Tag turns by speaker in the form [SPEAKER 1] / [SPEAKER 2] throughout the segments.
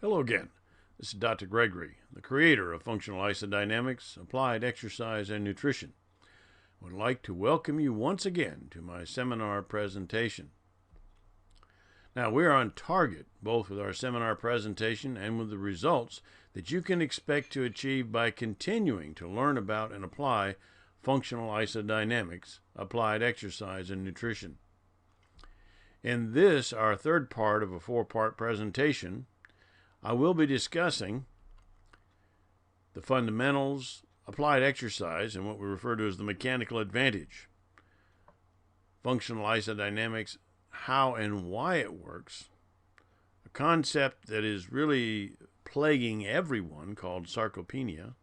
[SPEAKER 1] Hello again. This is Dr. Gregory, the creator of Functional Isodynamics, Applied Exercise and Nutrition. I would like to welcome you once again to my seminar presentation. Now, we're on target both with our seminar presentation and with the results that you can expect to achieve by continuing to learn about and apply functional isodynamics, applied exercise, and nutrition. In this, our third part of a four-part presentation, I will be discussing the fundamentals, applied exercise, and what we refer to as the mechanical advantage, functional isodynamics, how and why it works, a concept that is really plaguing everyone called sarcopenia,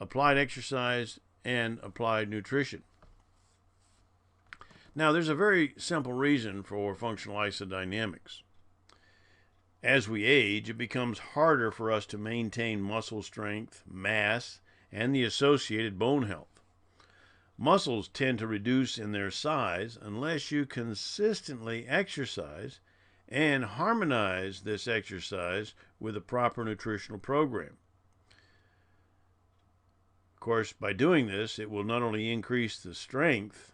[SPEAKER 1] applied exercise, and applied nutrition. Now, there's a very simple reason for functional isodynamics. As we age, it becomes harder for us to maintain muscle strength, mass, and the associated bone health. Muscles tend to reduce in their size unless you consistently exercise and harmonize this exercise with a proper nutritional program. Of course, by doing this, it will not only increase the strength,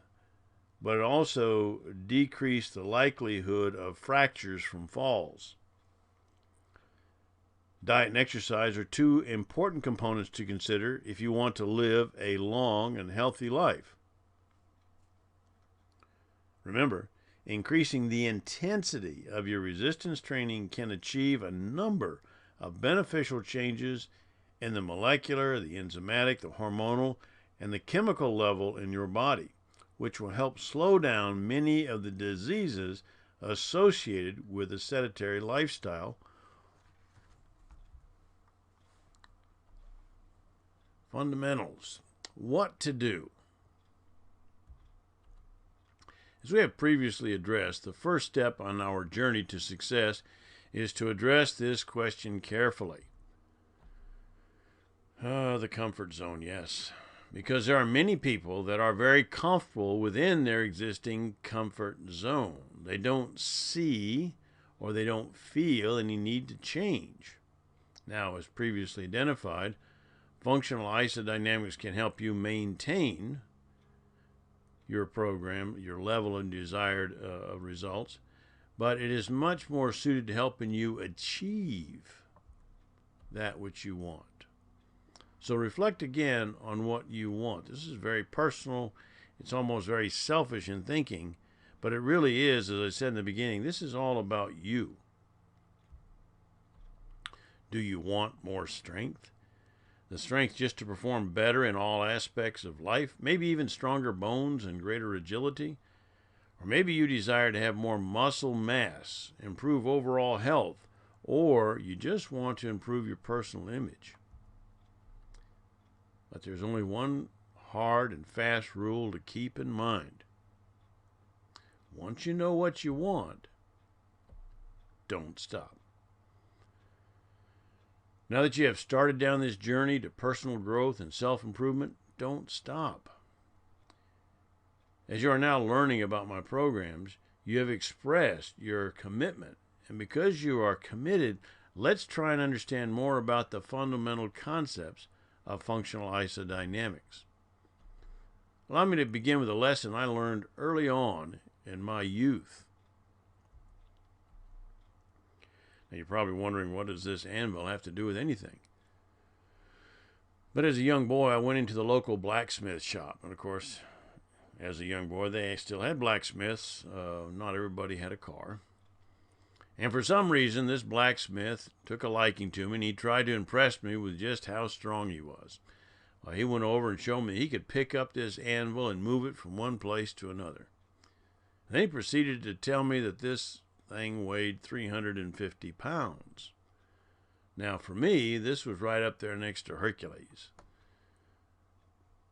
[SPEAKER 1] but also decrease the likelihood of fractures from falls. Diet and exercise are two important components to consider if you want to live a long and healthy life. Remember, increasing the intensity of your resistance training can achieve a number of beneficial changes in the molecular, the enzymatic, the hormonal, and the chemical level in your body, which will help slow down many of the diseases associated with a sedentary lifestyle. Fundamentals. What to do. As we have previously addressed, the first step on our journey to success is to address this question carefully. The comfort zone, yes. Because there are many people that are very comfortable within their existing comfort zone. They don't see or they don't feel any need to change. Now, as previously identified, functional isodynamics can help you maintain your program, your level of desired results, but it is much more suited to helping you achieve that which you want. So reflect again on what you want. This is very personal. It's almost very selfish in thinking, but it really is, as I said in the beginning, this is all about you. Do you want more strength? The strength just to perform better in all aspects of life, maybe even stronger bones and greater agility? Or maybe you desire to have more muscle mass, improve overall health, or you just want to improve your personal image. But there's only one hard and fast rule to keep in mind. Once you know what you want, don't stop. Now that you have started down this journey to personal growth and self-improvement, don't stop. As you are now learning about my programs, you have expressed your commitment. And because you are committed, let's try and understand more about the fundamental concepts of functional isodynamics. Allow me to begin with a lesson I learned early on in my youth. Now you're probably wondering, what does this anvil have to do with anything? But as a young boy, I went into the local blacksmith shop. And of course, as a young boy, they still had blacksmiths. Not everybody had a car. And for some reason, this blacksmith took a liking to me, and he tried to impress me with just how strong he was. Well, he went over and showed me he could pick up this anvil and move it from one place to another. Then he proceeded to tell me that this thing weighed 350 pounds. Now, for me, this was right up there next to Hercules.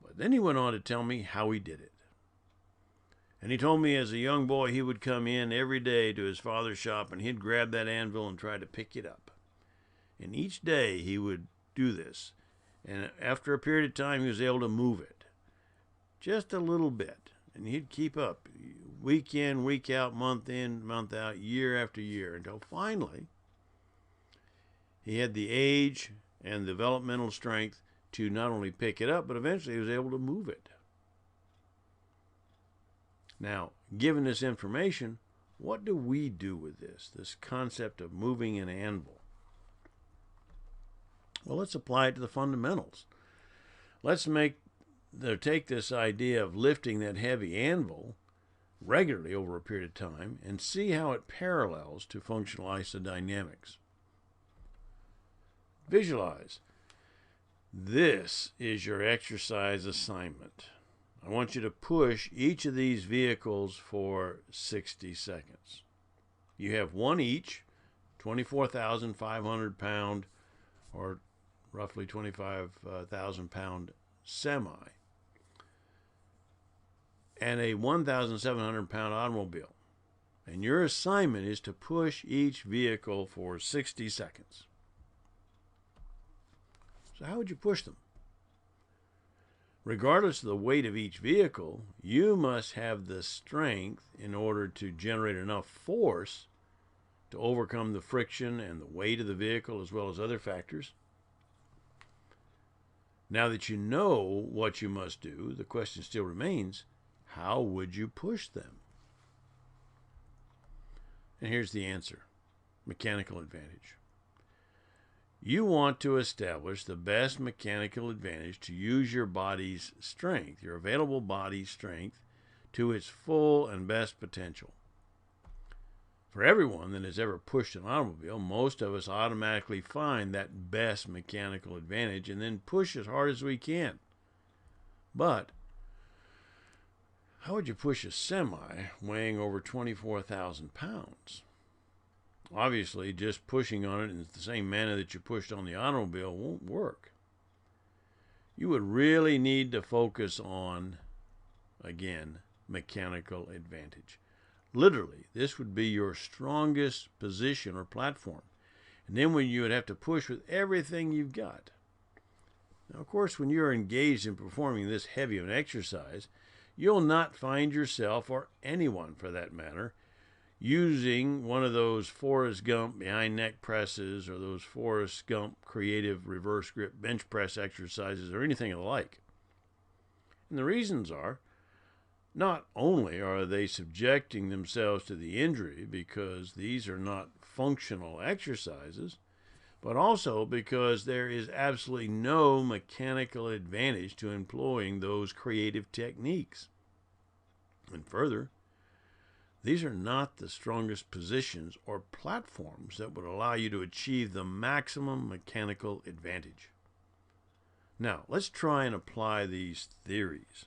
[SPEAKER 1] But then he went on to tell me how he did it. And he told me as a young boy he would come in every day to his father's shop and he'd grab that anvil and try to pick it up. And each day he would do this. And after a period of time he was able to move it. Just a little bit. And he'd keep up week in, week out, month in, month out, year after year, until finally He had the age and developmental strength to not only pick it up, but eventually he was able to move it. Now, given this information, what do we do with this concept of moving an anvil? Well, let's apply it to the fundamentals. Let's take this idea of lifting that heavy anvil regularly over a period of time and see how it parallels to functional isodynamics. Visualize. This is your exercise assignment. I want you to push each of these vehicles for 60 seconds. You have one each, 24,500 pound or roughly 25,000 pound semi, and a 1,700 pound automobile. And your assignment is to push each vehicle for 60 seconds. So how would you push them? Regardless of the weight of each vehicle, you must have the strength in order to generate enough force to overcome the friction and the weight of the vehicle as well as other factors. Now that you know what you must do, the question still remains, how would you push them? And here's the answer: mechanical advantage. You want to establish the best mechanical advantage to use your body's strength, your available body strength, to its full and best potential. For everyone that has ever pushed an automobile, most of us automatically find that best mechanical advantage and then push as hard as we can. But how would you push a semi weighing over 24,000 pounds? Obviously, just pushing on it in the same manner that you pushed on the automobile won't work. You would really need to focus on, again, mechanical advantage. Literally, this would be your strongest position or platform. And then when you would have to push with everything you've got. Now, of course, when you're engaged in performing this heavy of an exercise, you'll not find yourself, or anyone for that matter, using one of those Forrest Gump behind neck presses or those Forrest Gump creative reverse grip bench press exercises or anything alike. And the reasons are, not only are they subjecting themselves to the injury because these are not functional exercises, but also because there is absolutely no mechanical advantage to employing those creative techniques. And further, these are not the strongest positions or platforms that would allow you to achieve the maximum mechanical advantage. Now, let's try and apply these theories.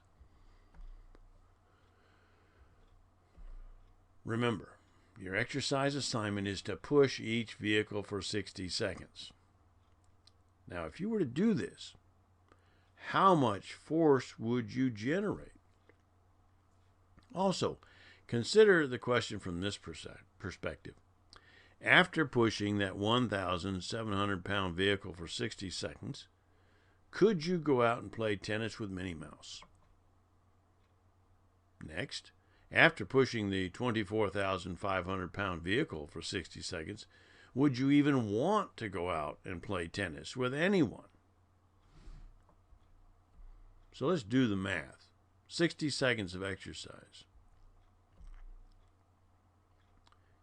[SPEAKER 1] Remember, your exercise assignment is to push each vehicle for 60 seconds. Now, if you were to do this, how much force would you generate? Also, consider the question from this perspective. After pushing that 1,700 pound vehicle for 60 seconds, could you go out and play tennis with Minnie Mouse? Next, after pushing the 24,500 pound vehicle for 60 seconds, would you even want to go out and play tennis with anyone? So let's do the math. 60 seconds of exercise.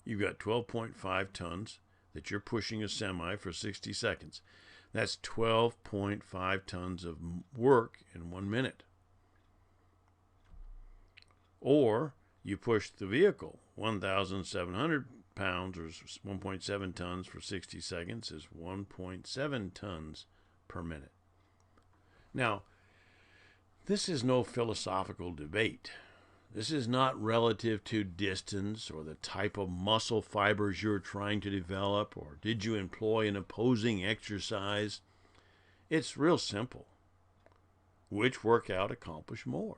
[SPEAKER 1] You've got 12.5 tons that you're pushing a semi for 60 seconds. That's 12.5 tons of work in 1 minute. Or you push the vehicle 1,700 pounds or 1.7 tons for 60 seconds is 1.7 tons per minute. Now, this is no philosophical debate. This is not relative to distance or the type of muscle fibers you're trying to develop or did you employ an opposing exercise. It's real simple. Which workout accomplished more?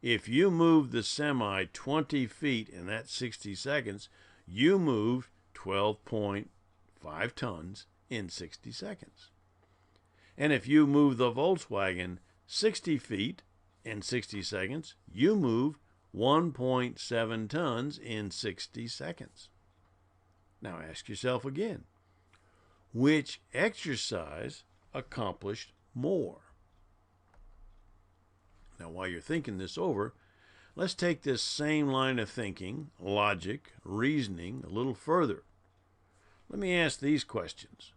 [SPEAKER 1] If you moved the semi 20 feet in that 60 seconds, you moved 12.5 tons in 60 seconds. And if you move the Volkswagen 60 feet in 60 seconds, you moved 1.7 tons in 60 seconds. Now ask yourself again, which exercise accomplished more? Now, while you're thinking this over, let's take this same line of thinking, logic, reasoning a little further. Let me ask these questions.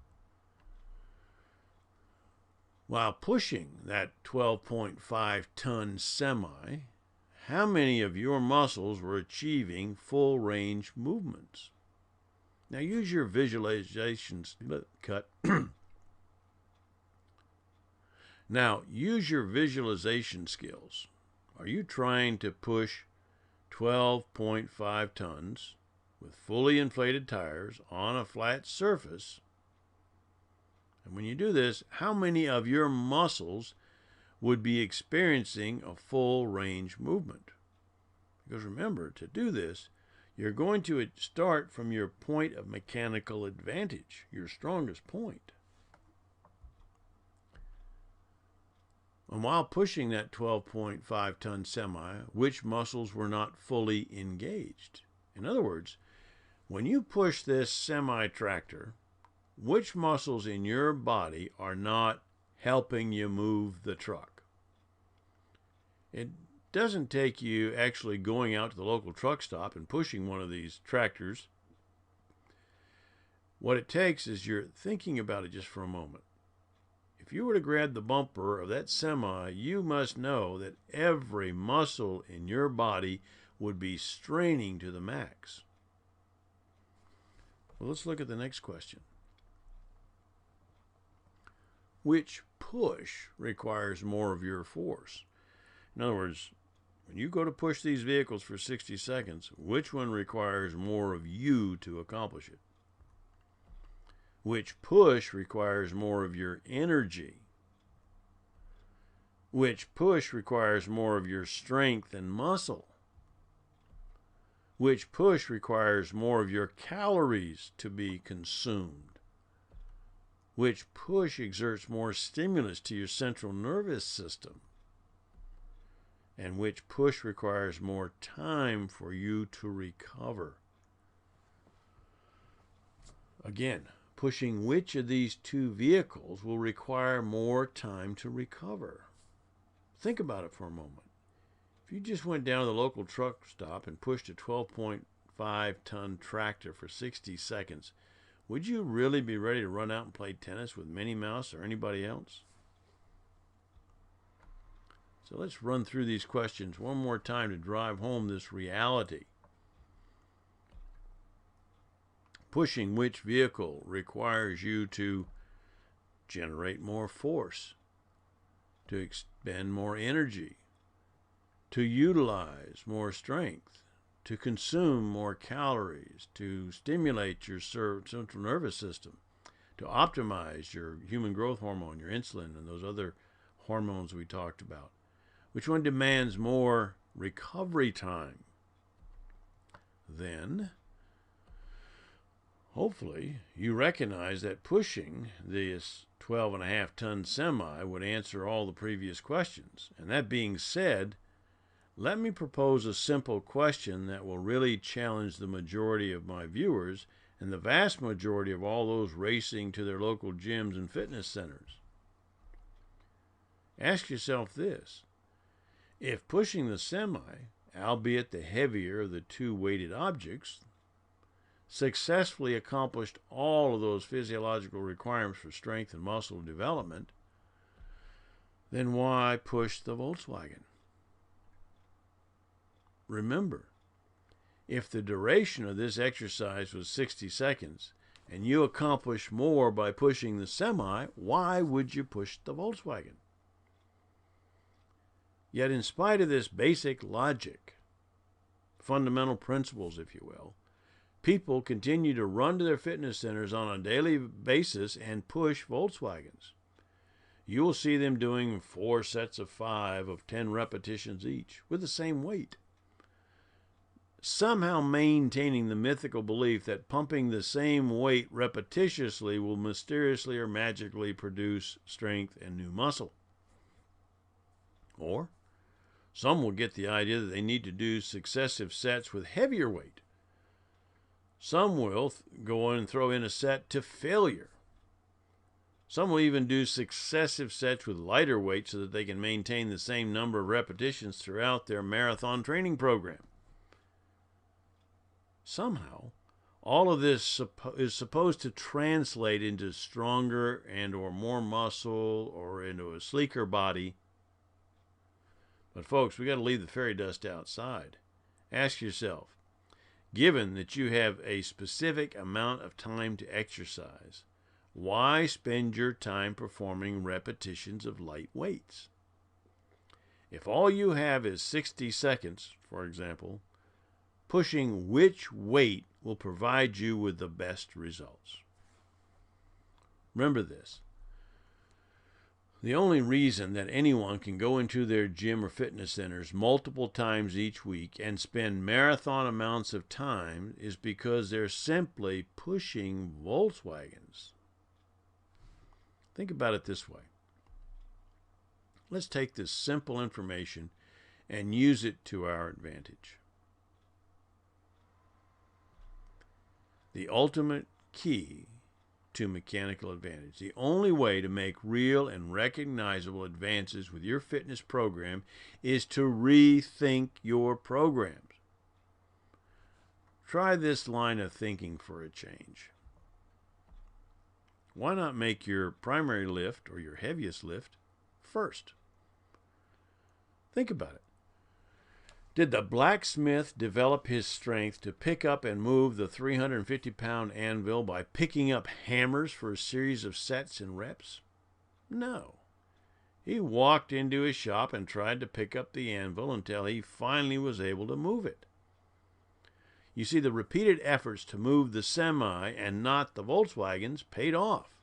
[SPEAKER 1] While pushing that 12.5-ton semi, how many of your muscles were achieving full range movements? Now use your visualizations. Now use your visualization skills. Are you trying to push 12.5 tons with fully inflated tires on a flat surface? And when you do this, how many of your muscles would be experiencing a full range movement? Because remember, to do this, you're going to start from your point of mechanical advantage, your strongest point. And while pushing that 12.5-ton semi, which muscles were not fully engaged? In other words, when you push this semi-tractor, which muscles in your body are not helping you move the truck? It doesn't take you actually going out to the local truck stop and pushing one of these tractors. What it takes is you're thinking about it just for a moment. If you were to grab the bumper of that semi, you must know that every muscle in your body would be straining to the max. Well, let's look at the next question. Which push requires more of your force? In other words, when you go to push these vehicles for 60 seconds, which one requires more of you to accomplish it? Which push requires more of your energy? Which push requires more of your strength and muscle? Which push requires more of your calories to be consumed? Which push exerts more stimulus to your central nervous system? And which push requires more time for you to recover? Again, pushing which of these two vehicles will require more time to recover? Think about it for a moment. If you just went down to the local truck stop and pushed a 12.5-ton tractor for 60 seconds, would you really be ready to run out and play tennis with Minnie Mouse or anybody else? So let's run through these questions one more time to drive home this reality. Pushing which vehicle requires you to generate more force, to expend more energy, to utilize more strength, to consume more calories, to stimulate your central nervous system, to optimize your human growth hormone, your insulin, and those other hormones we talked about? Which one demands more recovery time? Then, hopefully, you recognize that pushing this 12.5-ton semi would answer all the previous questions. And that being said, let me propose a simple question that will really challenge the majority of my viewers and the vast majority of all those racing to their local gyms and fitness centers. Ask yourself this. If pushing the semi, albeit the heavier of the two weighted objects, successfully accomplished all of those physiological requirements for strength and muscle development, then why push the Volkswagen? Remember, if the duration of this exercise was 60 seconds and you accomplish more by pushing the semi, why would you push the Volkswagen? Yet in spite of this basic logic, fundamental principles, if you will, people continue to run to their fitness centers on a daily basis and push Volkswagens. You will see them doing 4 sets of 5 of 10 repetitions each with the same weight, somehow maintaining the mythical belief that pumping the same weight repetitiously will mysteriously or magically produce strength and new muscle. Or some will get the idea that they need to do successive sets with heavier weight. Some will go on and throw in a set to failure. Some will even do successive sets with lighter weight so that they can maintain the same number of repetitions throughout their marathon training program. Somehow, all of this is supposed to translate into stronger and or more muscle or into a sleeker body. But folks, we got to leave the fairy dust outside. Ask yourself, given that you have a specific amount of time to exercise, why spend your time performing repetitions of light weights? If all you have is 60 seconds, for example, pushing which weight will provide you with the best results? Remember this. The only reason that anyone can go into their gym or fitness centers multiple times each week and spend marathon amounts of time is because they're simply pushing Volkswagens. Think about it this way. Let's take this simple information and use it to our advantage. The ultimate key to mechanical advantage. The only way to make real and recognizable advances with your fitness program is to rethink your programs. Try this line of thinking for a change. Why not make your primary lift or your heaviest lift first? Think about it. Did the blacksmith develop his strength to pick up and move the 350-pound anvil by picking up hammers for a series of sets and reps? No. He walked into his shop and tried to pick up the anvil until he finally was able to move it. You see, the repeated efforts to move the semi and not the Volkswagens paid off,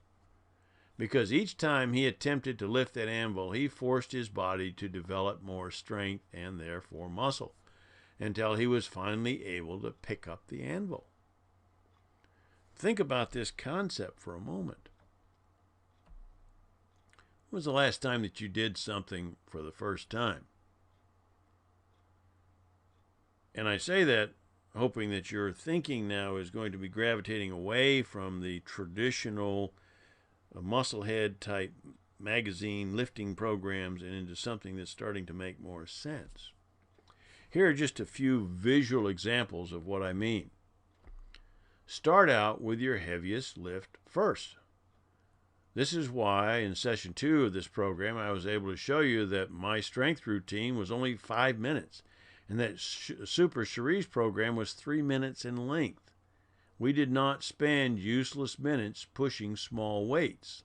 [SPEAKER 1] because each time he attempted to lift that anvil, he forced his body to develop more strength and therefore muscle, until he was finally able to pick up the anvil. Think about this concept for a moment. When was the last time that you did something for the first time? And I say that hoping that your thinking now is going to be gravitating away from the traditional musclehead type magazine lifting programs and into something that's starting to make more sense. Here are just a few visual examples of what I mean. Start out with your heaviest lift first. This is why in session 2 of this program I was able to show you that my strength routine was only 5 minutes and that Super Cherie's program was 3 minutes in length. We did not spend useless minutes pushing small weights.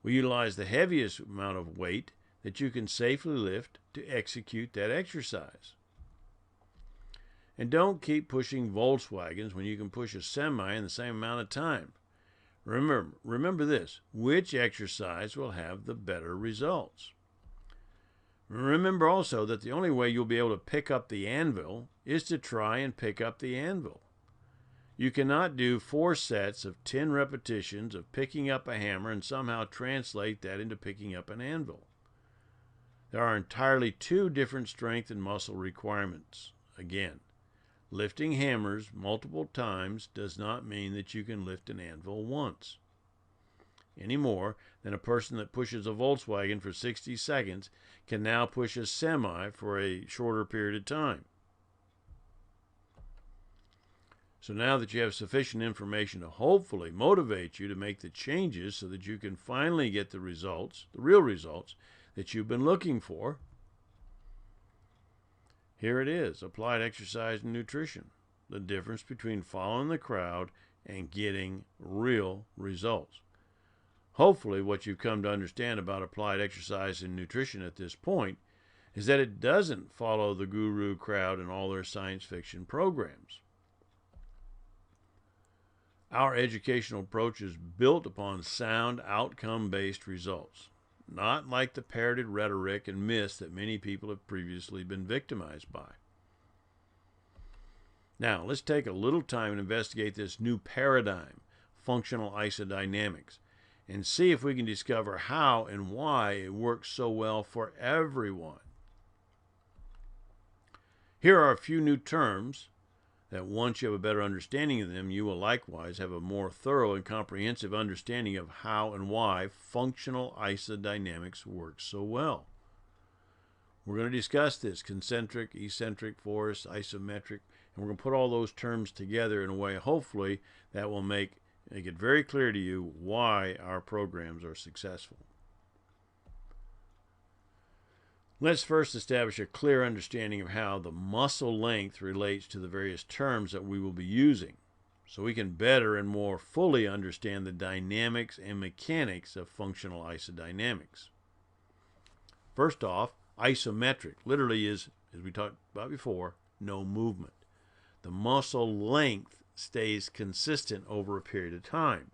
[SPEAKER 1] We utilized the heaviest amount of weight that you can safely lift to execute that exercise. And don't keep pushing Volkswagens when you can push a semi in the same amount of time. Remember this, which exercise will have the better results? Remember also that the only way you'll be able to pick up the anvil is to try and pick up the anvil. You cannot do 4 sets of 10 repetitions of picking up a hammer and somehow translate that into picking up an anvil. There are entirely 2 different strength and muscle requirements. Again, lifting hammers multiple times does not mean that you can lift an anvil once, any more than a person that pushes a Volkswagen for 60 seconds can now push a semi for a shorter period of time. So now that you have sufficient information to hopefully motivate you to make the changes so that you can finally get the results, the real results, that you've been looking for, here it is, applied exercise and nutrition. The difference between following the crowd and getting real results. Hopefully what you've come to understand about applied exercise and nutrition at this point is that it doesn't follow the guru crowd and all their science fiction programs. Our educational approach is built upon sound, outcome-based results, not like the parroted rhetoric and myths that many people have previously been victimized by. Now, let's take a little time and investigate this new paradigm, functional isodynamics, and see if we can discover how and why it works so well for everyone. Here are a few new terms that once you have a better understanding of them, you will likewise have a more thorough and comprehensive understanding of how and why functional isodynamics works so well. We're going to discuss this: concentric, eccentric force, isometric, and we're going to put all those terms together in a way, hopefully, that will make it very clear to you why our programs are successful. Let's first establish a clear understanding of how the muscle length relates to the various terms that we will be using, so we can better and more fully understand the dynamics and mechanics of functional isodynamics. First off, isometric literally is, as we talked about before, no movement. The muscle length stays consistent over a period of time.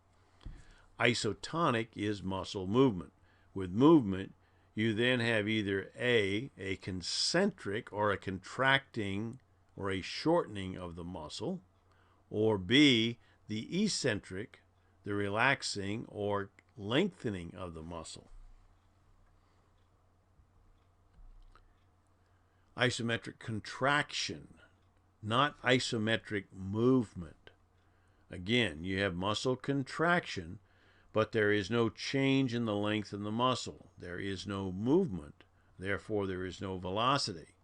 [SPEAKER 1] Isotonic is muscle movement. With movement, you then have either a concentric or a contracting or a shortening of the muscle, or B, the eccentric, the relaxing or lengthening of the muscle. Isometric contraction, not isometric movement. Again, you have muscle contraction, but there is no change in the length of the muscle. There is no movement. Therefore, there is no velocity.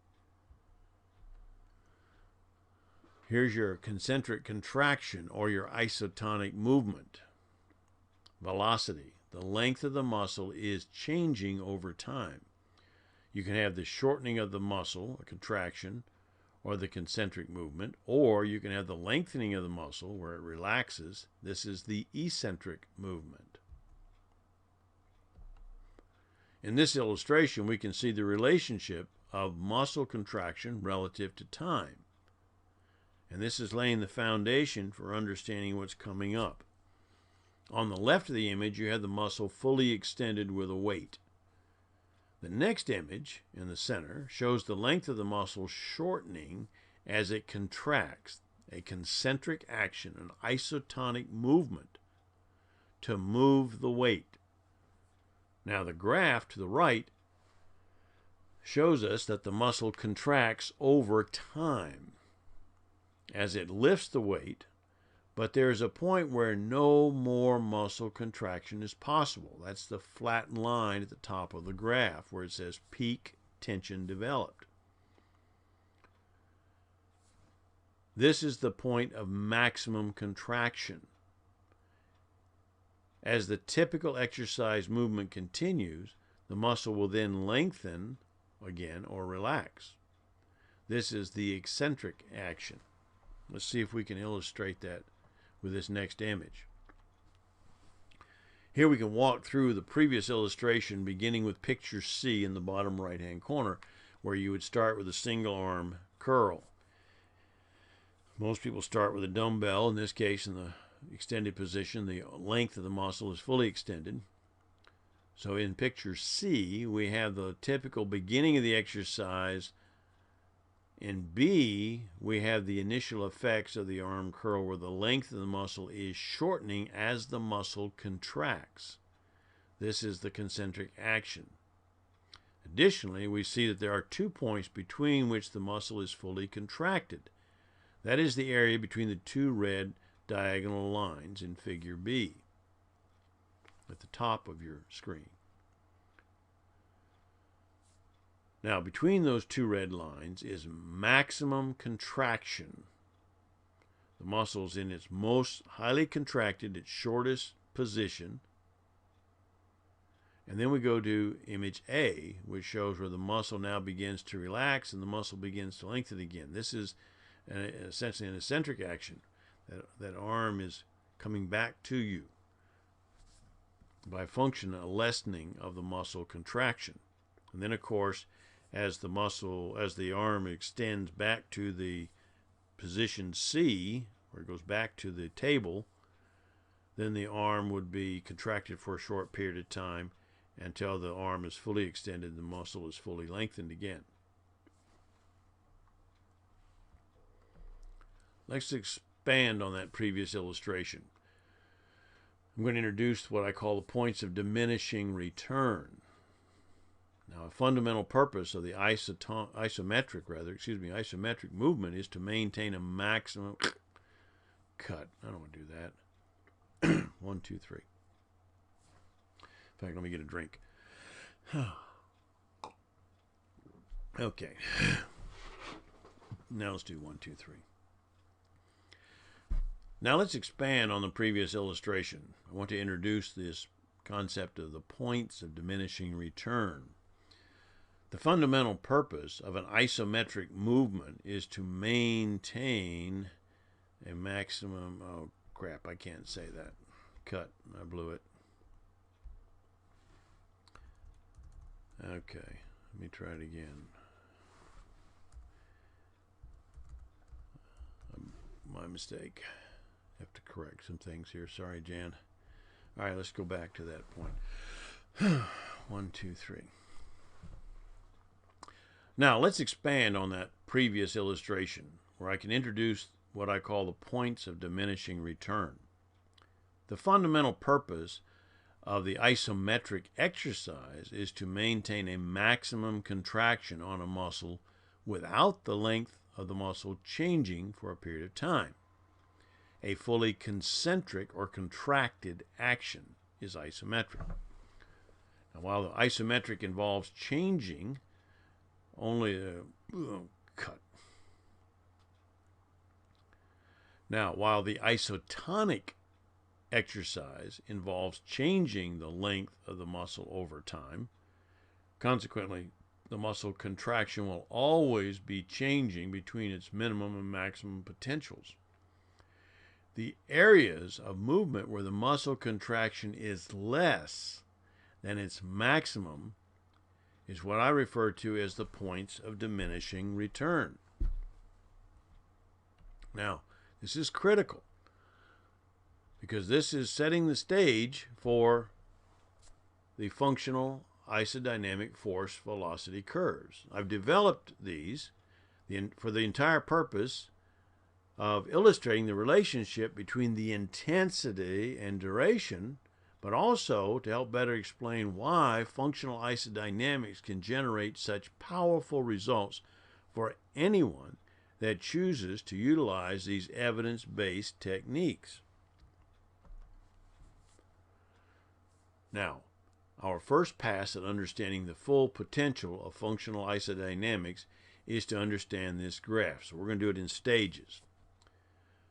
[SPEAKER 1] Here's your concentric contraction or your isotonic movement. Velocity. The length of the muscle is changing over time. You can have the shortening of the muscle, a contraction, or the concentric movement, or you can have the lengthening of the muscle where it relaxes. This is the eccentric movement. In this illustration, we can see the relationship of muscle contraction relative to time. And this is laying the foundation for understanding what's coming up. On the left of the image, you have the muscle fully extended with a weight. The next image in the center shows the length of the muscle shortening as it contracts, a concentric action, an isotonic movement to move the weight. Now the graph to the right shows us that the muscle contracts over time as it lifts the weight, but there is a point where no more muscle contraction is possible. That's the flat line at the top of the graph where it says peak tension developed. This is the point of maximum contraction. As the typical exercise movement continues, the muscle will then lengthen again or relax. This is the eccentric action. Let's see if we can illustrate that with this next image. Here we can walk through the previous illustration, beginning with picture C in the bottom right-hand corner, where you would start with a single arm curl. Most people start with a dumbbell. In this case, in the extended position, the length of the muscle is fully extended. So in picture C, we have the typical beginning of the exercise. In B, we have the initial effects of the arm curl where the length of the muscle is shortening as the muscle contracts. This is the concentric action. Additionally, we see that there are 2 points between which the muscle is fully contracted. That is the area between the 2 red diagonal lines in figure B at the top of your screen. Now, between those 2 red lines is maximum contraction. The muscle is in its most highly contracted, its shortest position. And then we go to image A, which shows where the muscle now begins to relax and the muscle begins to lengthen again. This is essentially an eccentric action. That arm is coming back to you by function, a lessening of the muscle contraction. And then, of course, as the arm extends back to the position C, where it goes back to the table, then the arm would be contracted for a short period of time until the arm is fully extended, the muscle is fully lengthened again. Let's expand on that previous illustration. I'm going to introduce what I call the points of diminishing return. Now, fundamental purpose of the isometric movement is to maintain a maximum cut. I don't want to do that. 1, 2, 3. In fact, let me get a drink. Okay. Now let's do 1, 2, 3. Now let's expand on the previous illustration. I want to introduce this concept of the points of diminishing return. The fundamental purpose of an isometric movement is to maintain a maximum... Oh, crap, I can't say that. Cut. I blew it. Okay, let me try it again. My mistake. Have to correct some things here. Sorry, Jan. All right, let's go back to that point. 1, 2, 3. Now, let's expand on that previous illustration where I can introduce what I call the points of diminishing return. The fundamental purpose of the isometric exercise is to maintain a maximum contraction on a muscle without the length of the muscle changing for a period of time. A fully concentric or contracted action is isometric. Now, while the isometric involves changing only cut. Now, while the isotonic exercise involves changing the length of the muscle over time, consequently, the muscle contraction will always be changing between its minimum and maximum potentials. The areas of movement where the muscle contraction is less than its maximum is what I refer to as the points of diminishing return. Now, this is critical because this is setting the stage for the functional isodynamic force velocity curves. I've developed these for the entire purpose of illustrating the relationship between the intensity and duration, but also to help better explain why functional isodynamics can generate such powerful results for anyone that chooses to utilize these evidence-based techniques. Now, our first pass at understanding the full potential of functional isodynamics is to understand this graph. So we're going to do it in stages.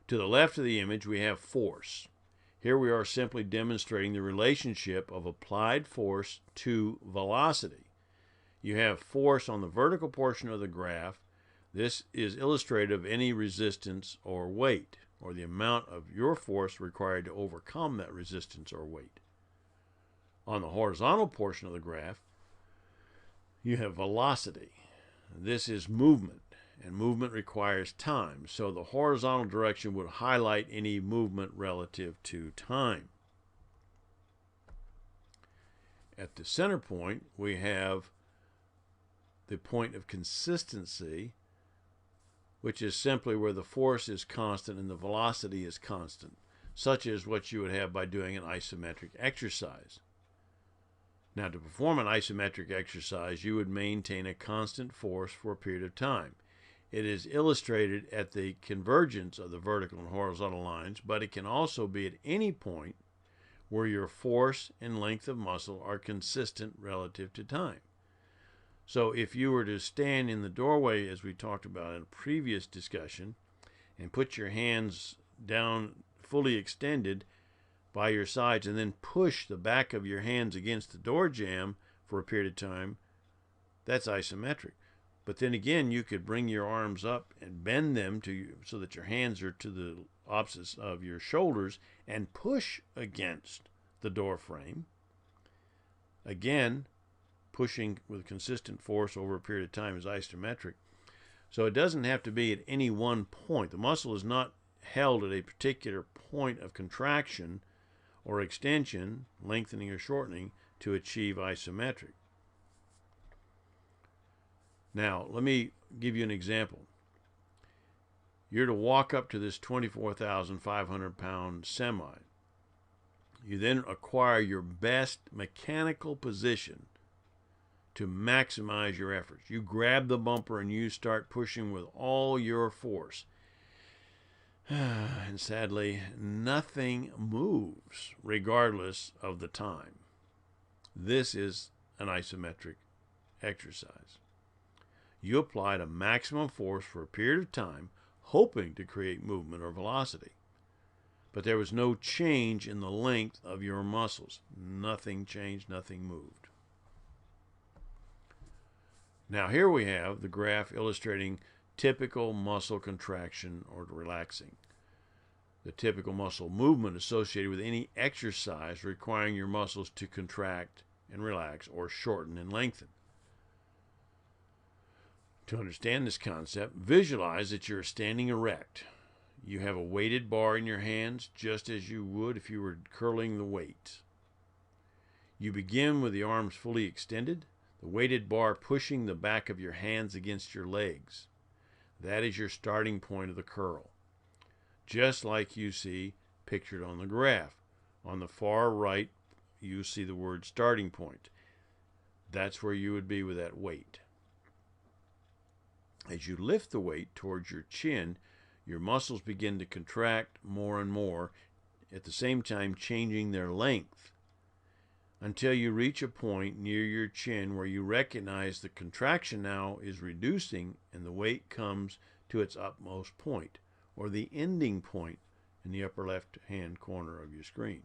[SPEAKER 1] To the left of the image, we have force. Here we are simply demonstrating the relationship of applied force to velocity. You have force on the vertical portion of the graph. This is illustrative of any resistance or weight, or the amount of your force required to overcome that resistance or weight. On the horizontal portion of the graph, you have velocity. This is movement, and movement requires time. So the horizontal direction would highlight any movement relative to time. At the center point, we have the point of consistency, which is simply where the force is constant and the velocity is constant, such as what you would have by doing an isometric exercise. Now, to perform an isometric exercise, you would maintain a constant force for a period of time. It is illustrated at the convergence of the vertical and horizontal lines, but it can also be at any point where your force and length of muscle are consistent relative to time. So if you were to stand in the doorway, as we talked about in a previous discussion, and put your hands down fully extended by your sides and then push the back of your hands against the door jamb for a period of time, that's isometric. But then again, you could bring your arms up and bend them so that your hands are to the opposites of your shoulders and push against the door frame. Again, pushing with consistent force over a period of time is isometric. So it doesn't have to be at any one point. The muscle is not held at a particular point of contraction or extension, lengthening or shortening, to achieve isometric. Now, let me give you an example. You're to walk up to this 24,500-pound semi. You then acquire your best mechanical position to maximize your efforts. You grab the bumper and you start pushing with all your force. And sadly, nothing moves regardless of the time. This is an isometric exercise. You applied a maximum force for a period of time, hoping to create movement or velocity. But there was no change in the length of your muscles. Nothing changed, nothing moved. Now here we have the graph illustrating typical muscle contraction or relaxing. The typical muscle movement associated with any exercise requiring your muscles to contract and relax or shorten and lengthen. To understand this concept, visualize that you're standing erect. You have a weighted bar in your hands, just as you would if you were curling the weight. You begin with the arms fully extended, the weighted bar pushing the back of your hands against your legs. That is your starting point of the curl, just like you see pictured on the graph. On the far right, you see the word starting point. That's where you would be with that weight. As you lift the weight towards your chin, your muscles begin to contract more and more, at the same time changing their length, until you reach a point near your chin where you recognize the contraction now is reducing and the weight comes to its utmost point, or the ending point in the upper left-hand corner of your screen.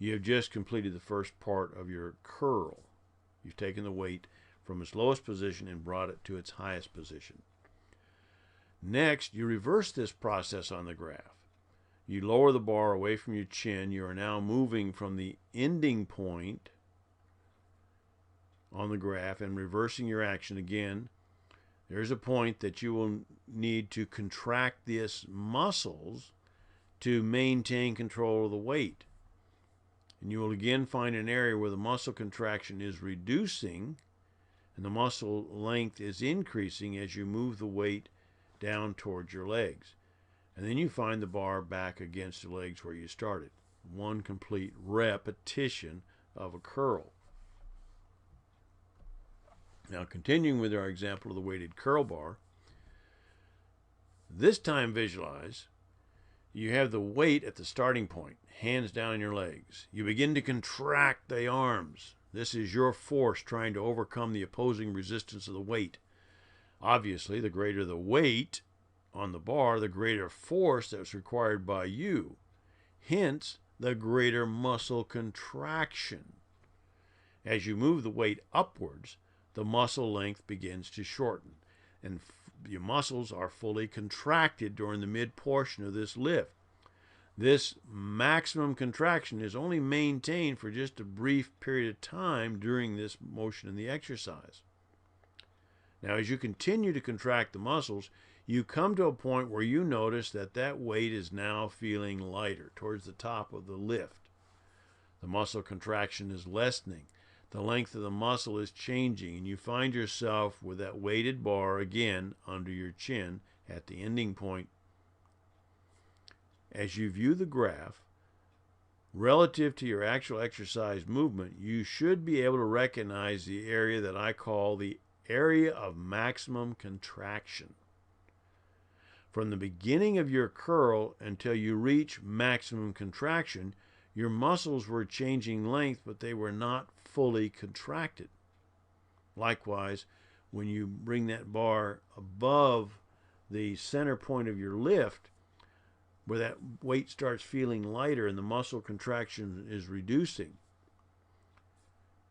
[SPEAKER 1] You have just completed the first part of your curl. You've taken the weight from its lowest position and brought it to its highest position. Next, you reverse this process on the graph. You lower the bar away from your chin. You are now moving from the ending point on the graph and reversing your action again. There's a point that you will need to contract these muscles to maintain control of the weight. And you will again find an area where the muscle contraction is reducing and the muscle length is increasing as you move the weight down towards your legs. And then you find the bar back against the legs where you started. One complete repetition of a curl. Now, continuing with our example of the weighted curl bar, this time visualize you have the weight at the starting point, hands down on your legs. You begin to contract the arms. This is your force trying to overcome the opposing resistance of the weight. Obviously, the greater the weight on the bar, the greater force that's required by you. Hence, the greater muscle contraction. As you move the weight upwards, the muscle length begins to shorten, and your muscles are fully contracted during the mid portion of this lift. This maximum contraction is only maintained for just a brief period of time during this motion in the exercise. Now, as you continue to contract the muscles, you come to a point where you notice that that weight is now feeling lighter towards the top of the lift. The muscle contraction is lessening. The length of the muscle is changing, and you find yourself with that weighted bar again under your chin at the ending point. As you view the graph, relative to your actual exercise movement, you should be able to recognize the area that I call the area of maximum contraction. From the beginning of your curl until you reach maximum contraction, your muscles were changing length, but they were not fully contracted. Likewise, when you bring that bar above the center point of your lift, where that weight starts feeling lighter and the muscle contraction is reducing,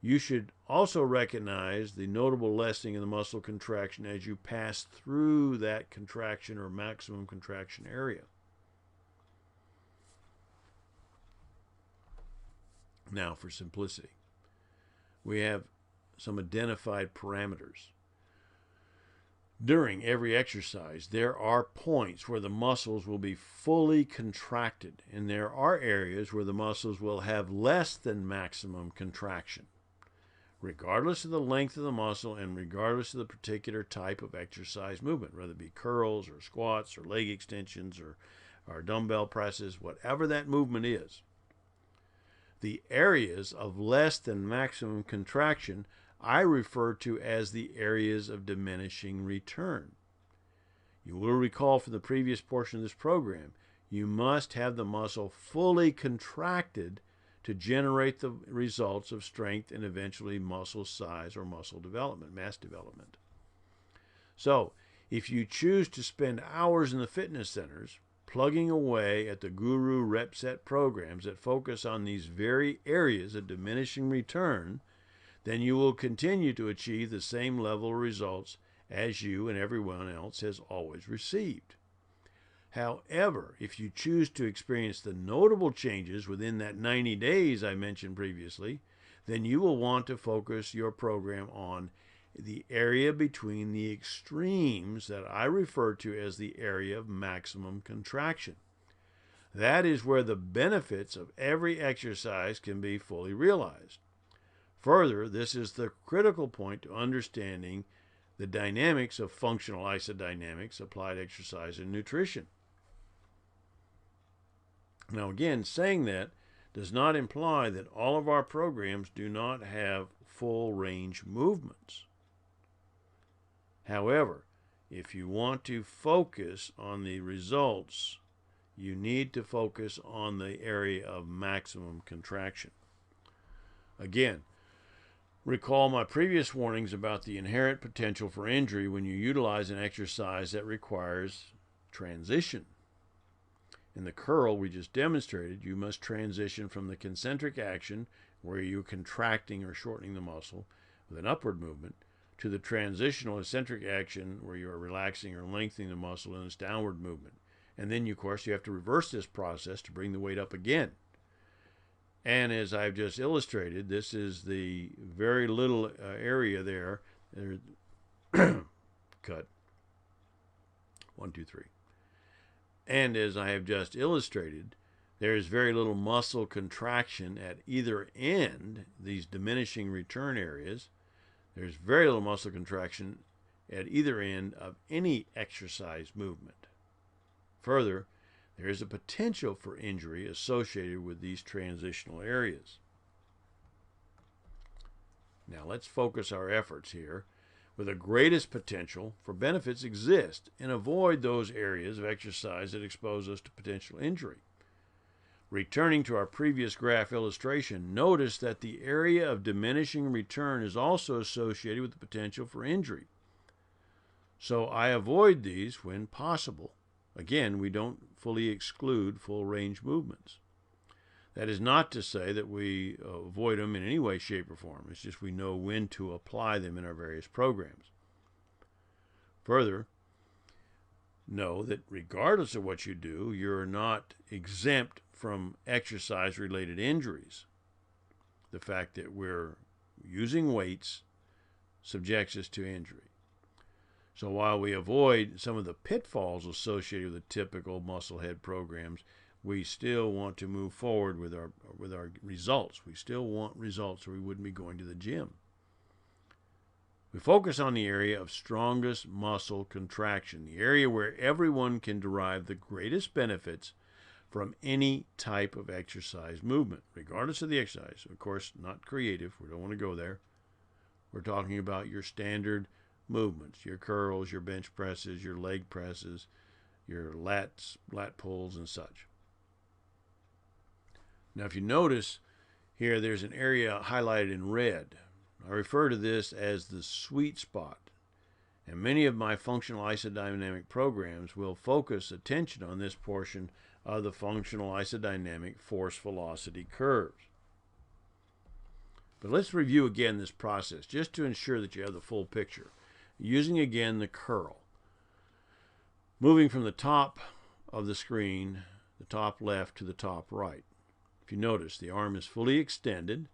[SPEAKER 1] you should also recognize the notable lessening of the muscle contraction as you pass through that contraction or maximum contraction area. Now, for simplicity, we have some identified parameters. During every exercise, there are points where the muscles will be fully contracted, and there are areas where the muscles will have less than maximum contraction. Regardless of the length of the muscle and regardless of the particular type of exercise movement, whether it be curls or squats or leg extensions or dumbbell presses, whatever that movement is, the areas of less than maximum contraction I refer to as the areas of diminishing return. You will recall from the previous portion of this program, you must have the muscle fully contracted to generate the results of strength and eventually muscle size or muscle development, mass development. So, if you choose to spend hours in the fitness centers plugging away at the guru rep set programs that focus on these very areas of diminishing return, then you will continue to achieve the same level of results as you and everyone else has always received. However, if you choose to experience the notable changes within that 90 days I mentioned previously, then you will want to focus your program on the area between the extremes that I refer to as the area of maximum contraction. That is where the benefits of every exercise can be fully realized. Further, this is the critical point to understanding the dynamics of functional isodynamics, applied exercise, and nutrition. Now, again, saying that does not imply that all of our programs do not have full range movements. However, if you want to focus on the results, you need to focus on the area of maximum contraction. Again, recall my previous warnings about the inherent potential for injury when you utilize an exercise that requires transition. In the curl we just demonstrated, you must transition from the concentric action, where you're contracting or shortening the muscle with an upward movement, to the transitional eccentric action, where you are relaxing or lengthening the muscle in its downward movement. And then, of course, you have to reverse this process to bring the weight up again. And as I've just illustrated, this is the very little area there. Cut. 1, 2, 3. And as I have just illustrated, there is very little muscle contraction at either end, these diminishing return areas. There's very little muscle contraction at either end of any exercise movement. Further, there is a potential for injury associated with these transitional areas. Now let's focus our efforts here where the greatest potential for benefits exist and avoid those areas of exercise that expose us to potential injury. Returning to our previous graph illustration, notice that the area of diminishing return is also associated with the potential for injury. So I avoid these when possible. Again, we don't fully exclude full range movements. That is not to say that we avoid them in any way, shape, or form. It's just we know when to apply them in our various programs. Further, know that regardless of what you do, you're not exempt from exercise-related injuries. The fact that we're using weights subjects us to injury. So while we avoid some of the pitfalls associated with the typical muscle head programs, we still want to move forward with our results. We still want results or we wouldn't be going to the gym. We focus on the area of strongest muscle contraction, the area where everyone can derive the greatest benefits from any type of exercise movement, regardless of the exercise. Of course, not creative. We don't want to go there. We're talking about your standard movements, your curls, your bench presses, your leg presses, your lat pulls, and such. Now, if you notice here, there's an area highlighted in red. I refer to this as the sweet spot. And many of my functional isodynamic programs will focus attention on this portion of the functional isodynamic force velocity curves. But let's review again this process just to ensure that you have the full picture. Using again the curl. Moving from the top of the screen, the top left to the top right. If you notice, the arm is fully extended.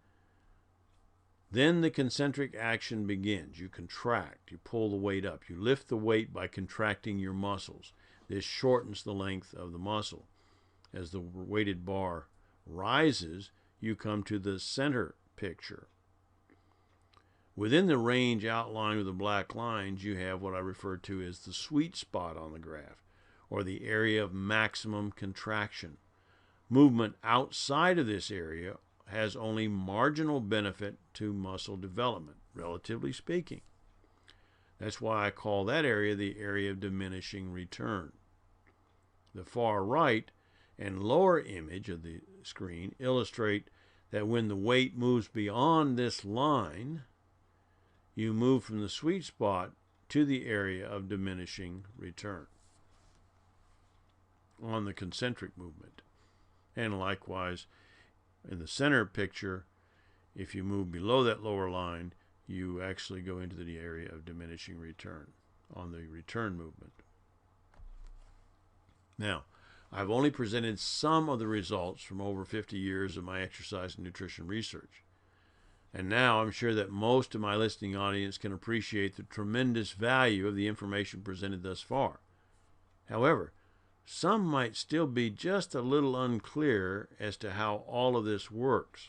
[SPEAKER 1] Then the concentric action begins. You contract, you pull the weight up, you lift the weight by contracting your muscles. This shortens the length of the muscle. As the weighted bar rises, you come to the center picture. Within the range outlined with the black lines, you have what I refer to as the sweet spot on the graph, or the area of maximum contraction. Movement outside of this area has only marginal benefit to muscle development. relatively speaking. That's why I call that area the area of diminishing return. The far right and lower image of the screen illustrate that when the weight moves beyond this line, you move from the sweet spot to the area of diminishing return on the concentric movement. And likewise, in the center picture, if you move below that lower line, you actually go into the area of diminishing return on the return movement. Now, I've only presented some of the results from over 50 years of my exercise and nutrition research. And now I'm sure that most of my listening audience can appreciate the tremendous value of the information presented thus far. However, some might still be just a little unclear as to how all of this works.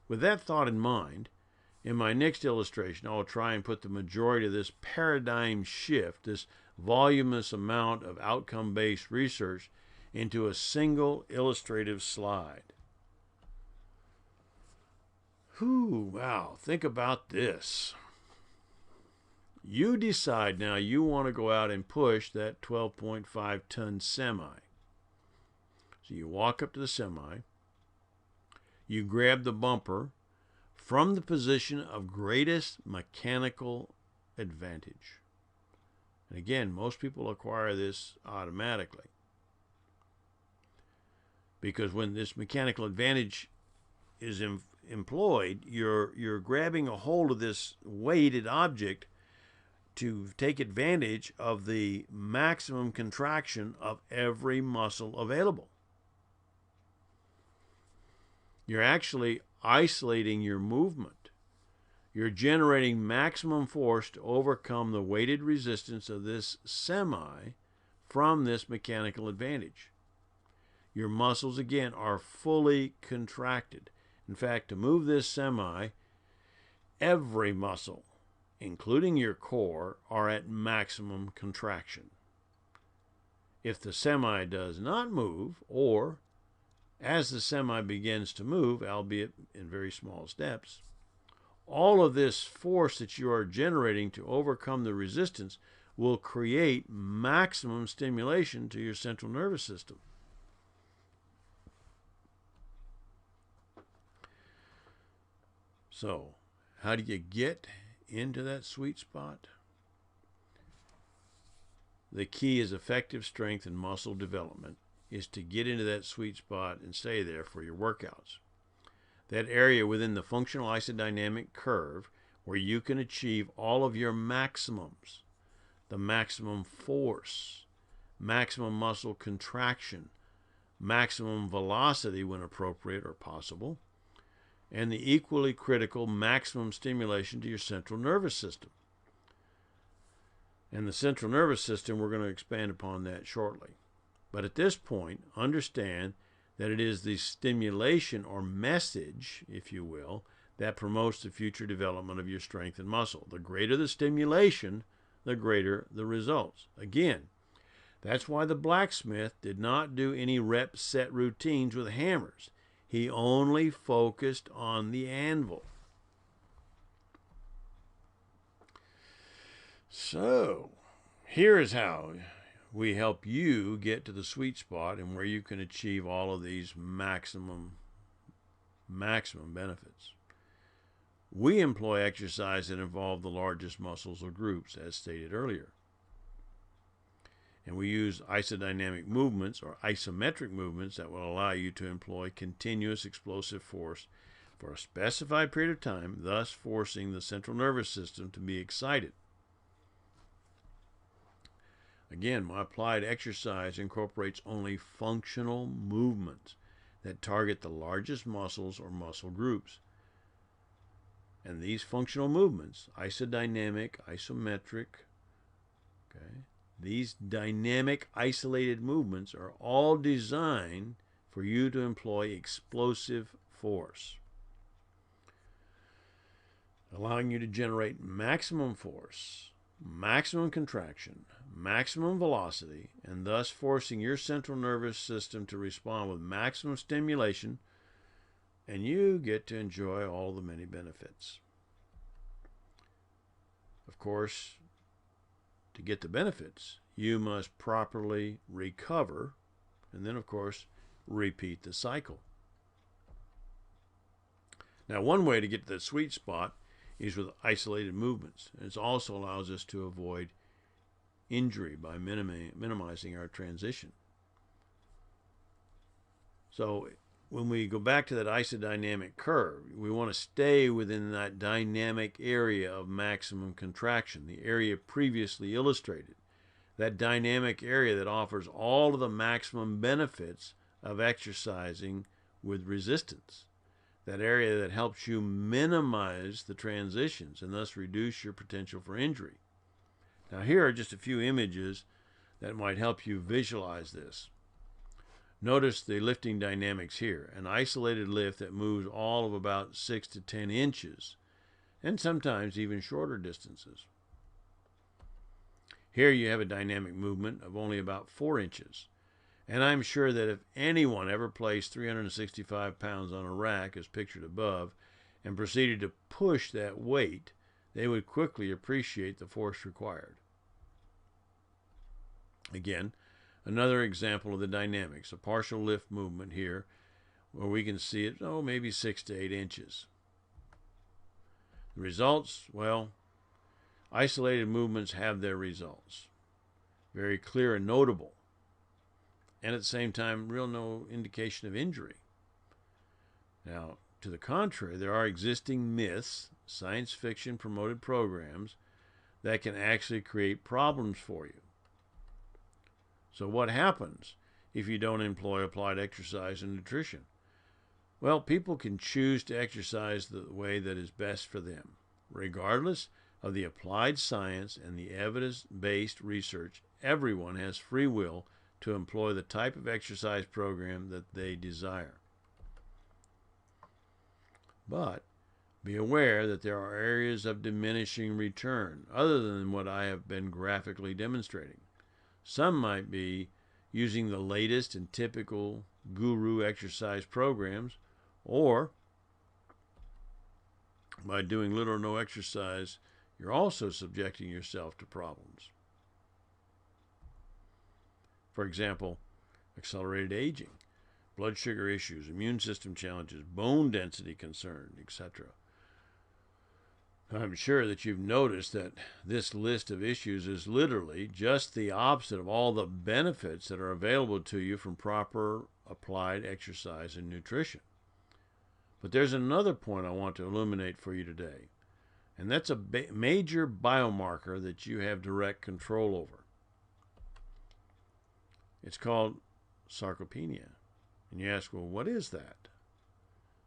[SPEAKER 1] With that thought in mind, in my next illustration, I will try and put the majority of this paradigm shift, this voluminous amount of outcome-based research, into a single illustrative slide. Wow, think about this. You decide now you want to go out and push that 12.5 ton semi. So you walk up to the semi, you grab the bumper from the position of greatest mechanical advantage. And again, most people acquire this automatically, because when this mechanical advantage is employed, you're grabbing a hold of this weighted object to take advantage of the maximum contraction of every muscle available. You're actually isolating your movement. You're generating maximum force to overcome the weighted resistance of this semi from this mechanical advantage. Your muscles, again, are fully contracted. In fact, to move this semi, every muscle, including your core, are at maximum contraction. If the semi does not move, or as the semi begins to move, albeit in very small steps, all of this force that you are generating to overcome the resistance will create maximum stimulation to your central nervous system. So, how do you get into that sweet spot? The key is effective strength and muscle development is to get into that sweet spot and stay there for your workouts. That area within the functional isodynamic curve where you can achieve all of your maximums, the maximum force, maximum muscle contraction, maximum velocity when appropriate or possible, and the equally critical maximum stimulation to your central nervous system. And the central nervous system, we're going to expand upon that shortly. But at this point, understand that it is the stimulation or message, if you will, that promotes the future development of your strength and muscle. The greater the stimulation, the greater the results. Again, that's why the blacksmith did not do any rep set routines with hammers. He only focused on the anvil. So, here is how we help you get to the sweet spot and where you can achieve all of these maximum benefits. We employ exercise that involve the largest muscles or groups, as stated earlier. And we use isodynamic movements or isometric movements that will allow you to employ continuous explosive force for a specified period of time, thus forcing the central nervous system to be excited. Again, my applied exercise incorporates only functional movements that target the largest muscles or muscle groups. And these functional movements, isodynamic, isometric, these dynamic isolated movements are all designed for you to employ explosive force, allowing you to generate maximum force, maximum contraction, maximum velocity, and thus forcing your central nervous system to respond with maximum stimulation, and you get to enjoy all the many benefits. course, to get the benefits, you must properly recover and then, of course, repeat the cycle. Now, one way to get to that sweet spot is with isolated movements. It also allows us to avoid injury by minimizing our transition. So when we go back to that isodynamic curve, we want to stay within that dynamic area of maximum contraction, the area previously illustrated, that dynamic area that offers all of the maximum benefits of exercising with resistance, that area that helps you minimize the transitions and thus reduce your potential for injury. Now, here are just a few images that might help you visualize this. Notice the lifting dynamics here, an isolated lift that moves all of about 6 to 10 inches, and sometimes even shorter distances. Here you have a dynamic movement of only about 4 inches. And I'm sure that if anyone ever placed 365 pounds on a rack, as pictured above, and proceeded to push that weight, they would quickly appreciate the force required. Again, another example of the dynamics, a partial lift movement here, where we can see it, maybe 6 to 8 inches. The results, well, isolated movements have their results. Very clear and notable. And at the same time, no indication of injury. Now, to the contrary, there are existing myths, science fiction promoted programs, that can actually create problems for you. So what happens if you don't employ applied exercise and nutrition? Well, people can choose to exercise the way that is best for them, regardless of the applied science and the evidence-based research. Everyone has free will to employ the type of exercise program that they desire. But be aware that there are areas of diminishing return other than what I have been graphically demonstrating. Some might be using the latest and typical guru exercise programs, or by doing little or no exercise, you're also subjecting yourself to problems. For example, accelerated aging, blood sugar issues, immune system challenges, bone density concern, etc. I'm sure that you've noticed that this list of issues is literally just the opposite of all the benefits that are available to you from proper applied exercise and nutrition. But there's another point I want to illuminate for you today, and that's a major biomarker that you have direct control over. It's called sarcopenia. And you ask, well, what is that?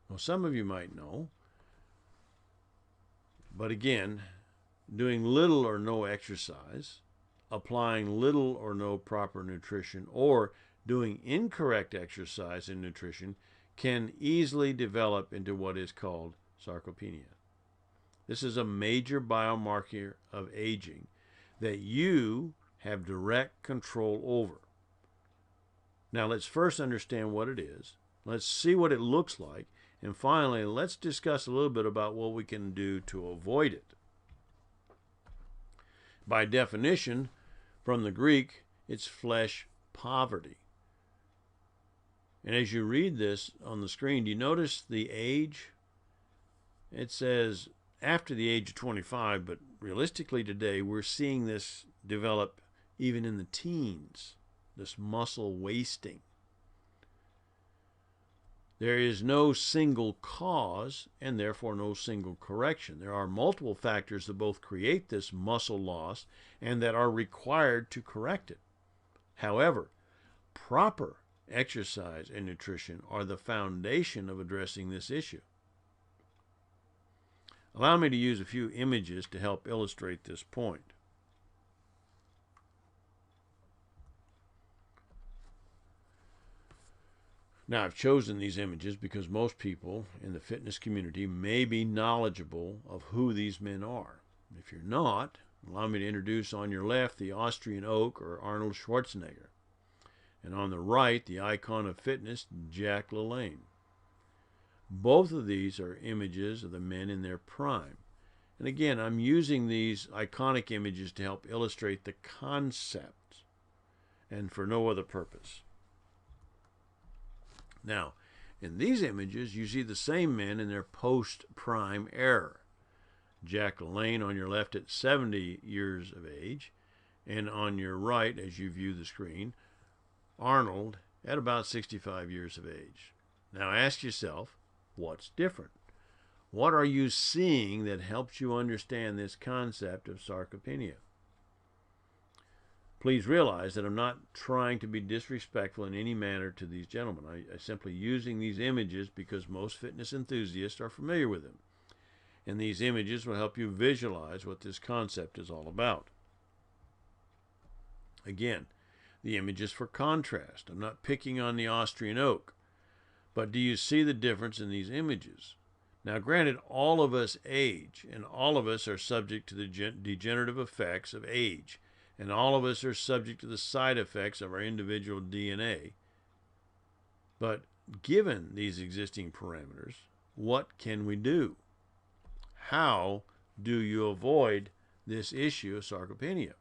[SPEAKER 1] Well, some of you might know. But again, doing little or no exercise, applying little or no proper nutrition, or doing incorrect exercise and nutrition can easily develop into what is called sarcopenia. This is a major biomarker of aging that you have direct control over. Now, let's first understand what it is. Let's see what it looks like. And finally, let's discuss a little bit about what we can do to avoid it. By definition, from the Greek, it's flesh poverty. And as you read this on the screen, do you notice the age? It says after the age of 25, but realistically today, we're seeing this develop even in the teens. This muscle wasting. There is no single cause and therefore no single correction. There are multiple factors that both create this muscle loss and that are required to correct it. However, proper exercise and nutrition are the foundation of addressing this issue. Allow me to use a few images to help illustrate this point. Now, I've chosen these images because most people in the fitness community may be knowledgeable of who these men are. If you're not, allow me to introduce on your left the Austrian oak, or Arnold Schwarzenegger, and on the right the icon of fitness, Jack LaLanne. Both of these are images of the men in their prime, And again, I'm using these iconic images to help illustrate the concept and for no other purpose. Now, in these images, you see the same men in their post-prime era. Jack LaLanne on your left at 70 years of age, and on your right, as you view the screen, Arnold at about 65 years of age. Now ask yourself, what's different? What are you seeing that helps you understand this concept of sarcopenia? Please realize that I'm not trying to be disrespectful in any manner to these gentlemen. I'm simply using these images because most fitness enthusiasts are familiar with them. And these images will help you visualize what this concept is all about. Again, the image is for contrast. I'm not picking on the Austrian oak. But do you see the difference in these images? Now, granted, all of us age, and all of us are subject to the degenerative effects of age, and all of us are subject to the side effects of our individual DNA. But given these existing parameters, what can we do? How do you avoid this issue of sarcopenia?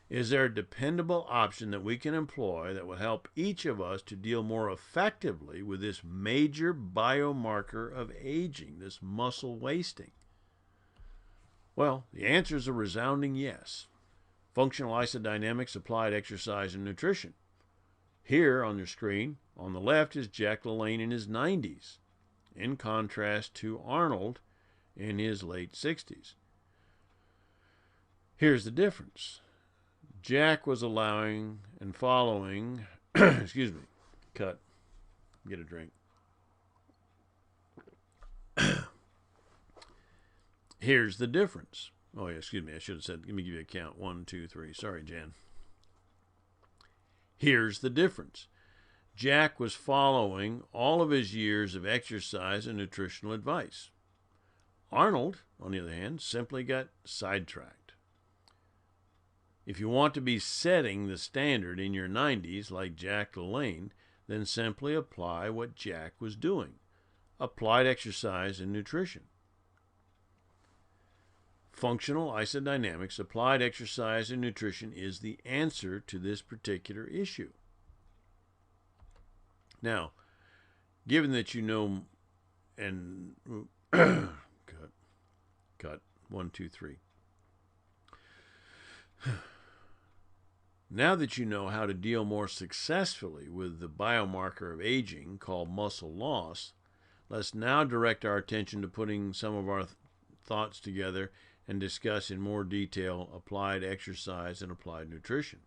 [SPEAKER 1] Is there a dependable option that we can employ that will help each of us to deal more effectively with this major biomarker of aging, this muscle wasting? Well, the answer is a resounding yes. Functional isodynamics applied exercise and nutrition. Here on your screen, on the left is Jack LaLanne in his 90s, in contrast to Arnold in his late 60s. Here's the difference. Jack was allowing and following, excuse me, cut, get a drink. Here's the difference. Oh, yeah, excuse me, I should have said, let me give you a count. 1, 2, 3. Sorry, Jan. Here's the difference. Jack was following all of his years of exercise and nutritional advice. Arnold, on the other hand, simply got sidetracked. If you want to be setting the standard in your 90s like Jack LaLanne, then simply apply what Jack was doing. Applied exercise and nutrition. Functional isodynamics, applied exercise and nutrition is the answer to this particular issue. Now, given that you know, and cut, 1, 2, 3. Now that you know how to deal more successfully with the biomarker of aging called muscle loss, let's now direct our attention to putting some of our thoughts together and discuss in more detail applied exercise and applied nutrition.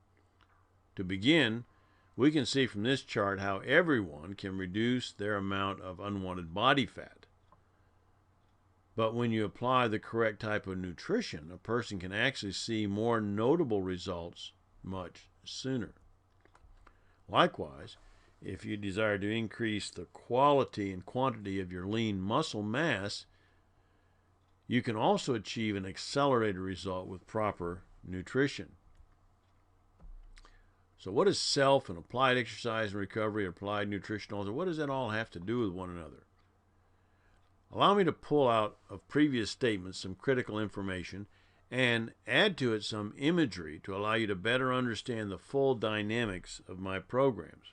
[SPEAKER 1] To begin, we can see from this chart how everyone can reduce their amount of unwanted body fat. But when you apply the correct type of nutrition, a person can actually see more notable results much sooner. Likewise, if you desire to increase the quality and quantity of your lean muscle mass, you can also achieve an accelerated result with proper nutrition. So what is self and applied exercise and recovery, applied nutrition, what does that all have to do with one another? Allow me to pull out of previous statements some critical information and add to it some imagery to allow you to better understand the full dynamics of my programs.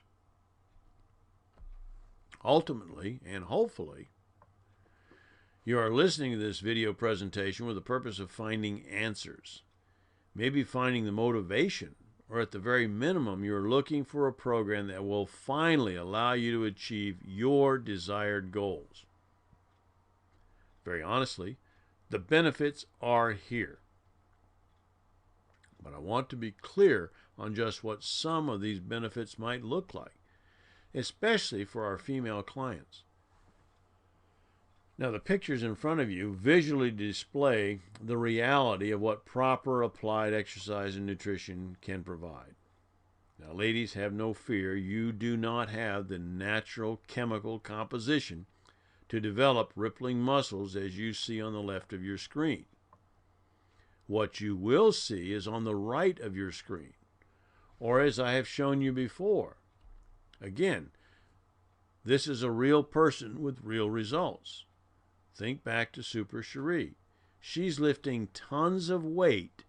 [SPEAKER 1] Ultimately, and hopefully, you are listening to this video presentation with the purpose of finding answers, maybe finding the motivation, or at the very minimum, you're looking for a program that will finally allow you to achieve your desired goals. Very honestly, the benefits are here. But I want to be clear on just what some of these benefits might look like, especially for our female clients. Now, the pictures in front of you visually display the reality of what proper applied exercise and nutrition can provide. Now, ladies, have no fear. You do not have the natural chemical composition to develop rippling muscles as you see on the left of your screen. What you will see is on the right of your screen, or as I have shown you before. Again, this is a real person with real results. think back to Super Cherie. She's lifting tons of weight,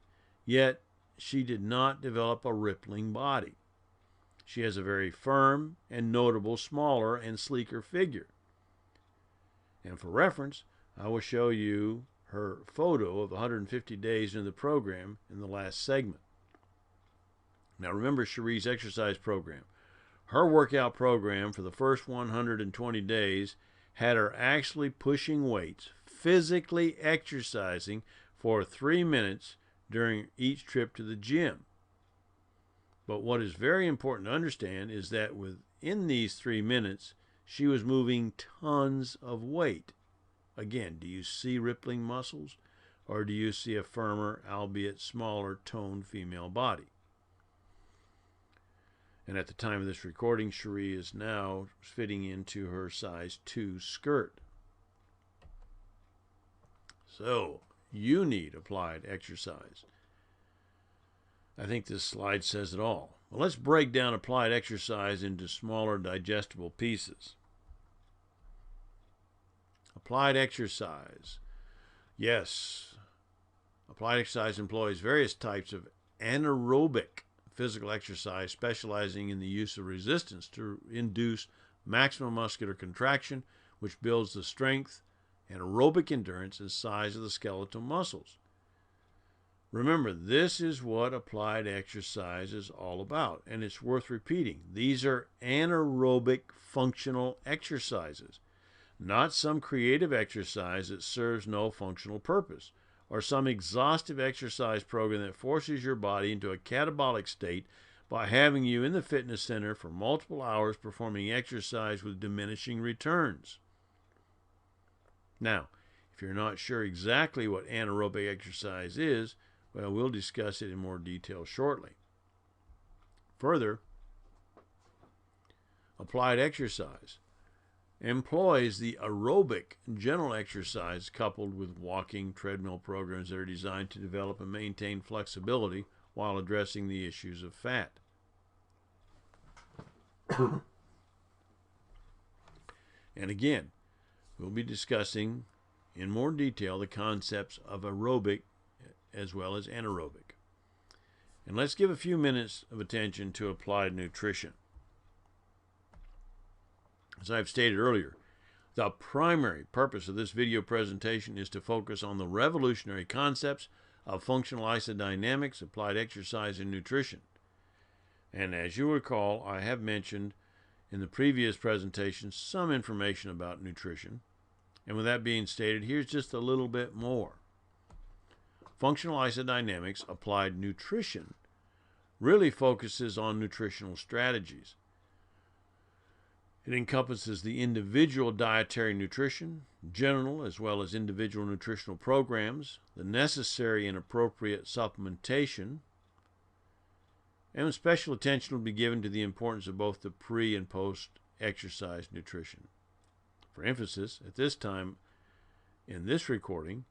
[SPEAKER 1] yet she did not develop a rippling body. She has a very firm and notable smaller and sleeker figure. And for reference, I will show you her photo of 150 days in the program in the last segment. Now remember Cherie's exercise program. Her workout program for the first 120 days had her actually pushing weights, physically exercising for 3 minutes during each trip to the gym. But what is very important to understand is that within these 3 minutes, she was moving tons of weight. Again, do you see rippling muscles, or do you see a firmer, albeit smaller, toned female body? And at the time of this recording, Cherie is now fitting into her size 2 skirt. So, you need applied exercise. I think this slide says it all. Well, let's break down applied exercise into smaller digestible pieces. Applied exercise. Yes, applied exercise employs various types of anaerobic physical exercise specializing in the use of resistance to induce maximum muscular contraction, which builds the strength and aerobic endurance and size of the skeletal muscles. Remember, this is what applied exercise is all about, and it's worth repeating. These are anaerobic functional exercises, not some creative exercise that serves no functional purpose, or some exhaustive exercise program that forces your body into a catabolic state by having you in the fitness center for multiple hours performing exercise with diminishing returns. Now, if you're not sure exactly what anaerobic exercise is, well, we'll discuss it in more detail shortly. Further, applied exercise employs the aerobic general exercise coupled with walking treadmill programs that are designed to develop and maintain flexibility while addressing the issues of fat. And again, we'll be discussing in more detail the concepts of aerobic as well as anaerobic. And let's give a few minutes of attention to applied nutrition. As I've stated earlier, the primary purpose of this video presentation is to focus on the revolutionary concepts of functional isodynamics, applied exercise, and nutrition. And as you recall, I have mentioned in the previous presentation some information about nutrition. And with that being stated, here's just a little bit more. Functional isodynamics, applied nutrition, really focuses on nutritional strategies. It encompasses the individual dietary nutrition, general as well as individual nutritional programs, the necessary and appropriate supplementation, and special attention will be given to the importance of both the pre- and post-exercise nutrition. For emphasis, at this time in this recording,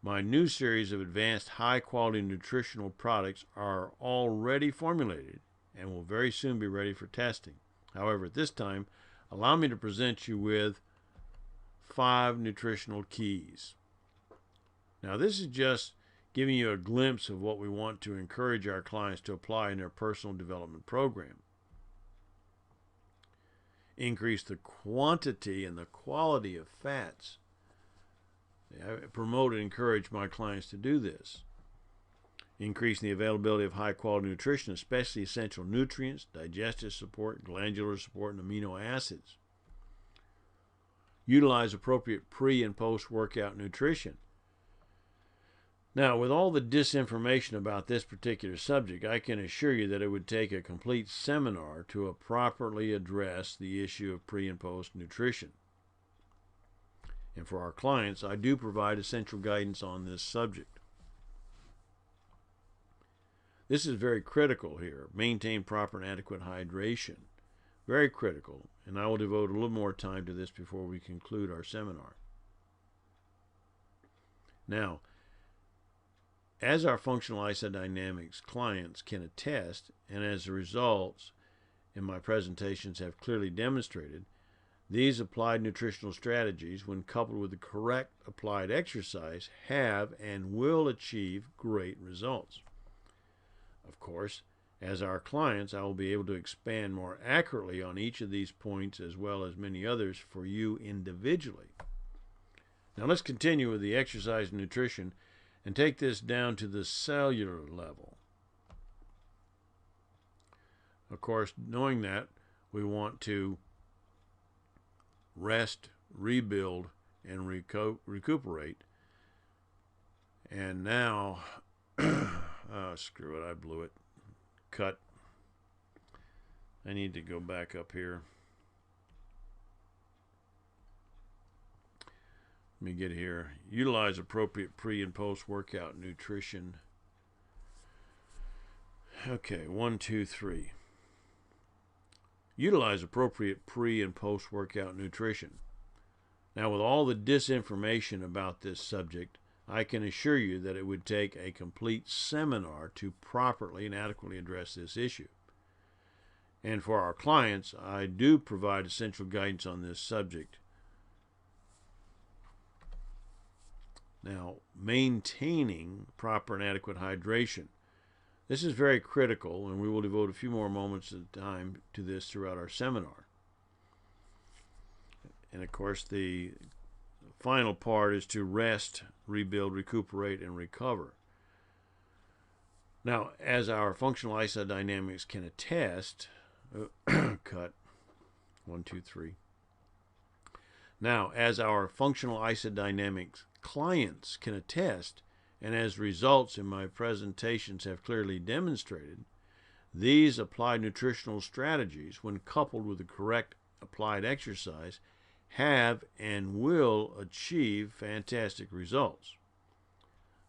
[SPEAKER 1] my new series of advanced high-quality nutritional products are already formulated and will very soon be ready for testing. However, at this time, allow me to present you with 5 nutritional keys. Now, this is just giving you a glimpse of what we want to encourage our clients to apply in their personal development program. Increase the quantity and the quality of fats. I promote and encourage my clients to do this. Increasing the availability of high-quality nutrition, especially essential nutrients, digestive support, glandular support, and amino acids. Utilize appropriate pre- and post-workout nutrition. Now, with all the disinformation about this particular subject, I can assure you that it would take a complete seminar to properly address the issue of pre- and post-nutrition. And for our clients, I do provide essential guidance on this subject. This is very critical here. Maintain proper and adequate hydration. Very critical. And I will devote a little more time to this before we conclude our seminar. Now, as our functional isodynamics clients can attest, and as the results in my presentations have clearly demonstrated, These applied nutritional strategies, when coupled with the correct applied exercise, have and will achieve great results. Of course, as our clients, I will be able to expand more accurately on each of these points as well as many others for you individually. Now let's continue with the exercise and nutrition and take this down to the cellular level. Of course, knowing that, we want to rest, rebuild, and recuperate. And now, screw it, I blew it. Cut. I need to go back up here. Let me get here. Utilize appropriate pre- and post-workout nutrition. Okay, 1, 2, 3. Utilize appropriate pre- and post-workout nutrition. Now, with all the disinformation about this subject, I can assure you that it would take a complete seminar to properly and adequately address this issue. And for our clients, I do provide essential guidance on this subject. Now, maintaining proper and adequate hydration. This is very critical, and we will devote a few more moments of time to this throughout our seminar. And of course, the final part is to rest, rebuild, recuperate, and recover. Now, as our functional isodynamics can attest, cut, 1, 2, 3. Now, as our functional isodynamics clients can attest, and as results in my presentations have clearly demonstrated, these applied nutritional strategies, when coupled with the correct applied exercise, have and will achieve fantastic results.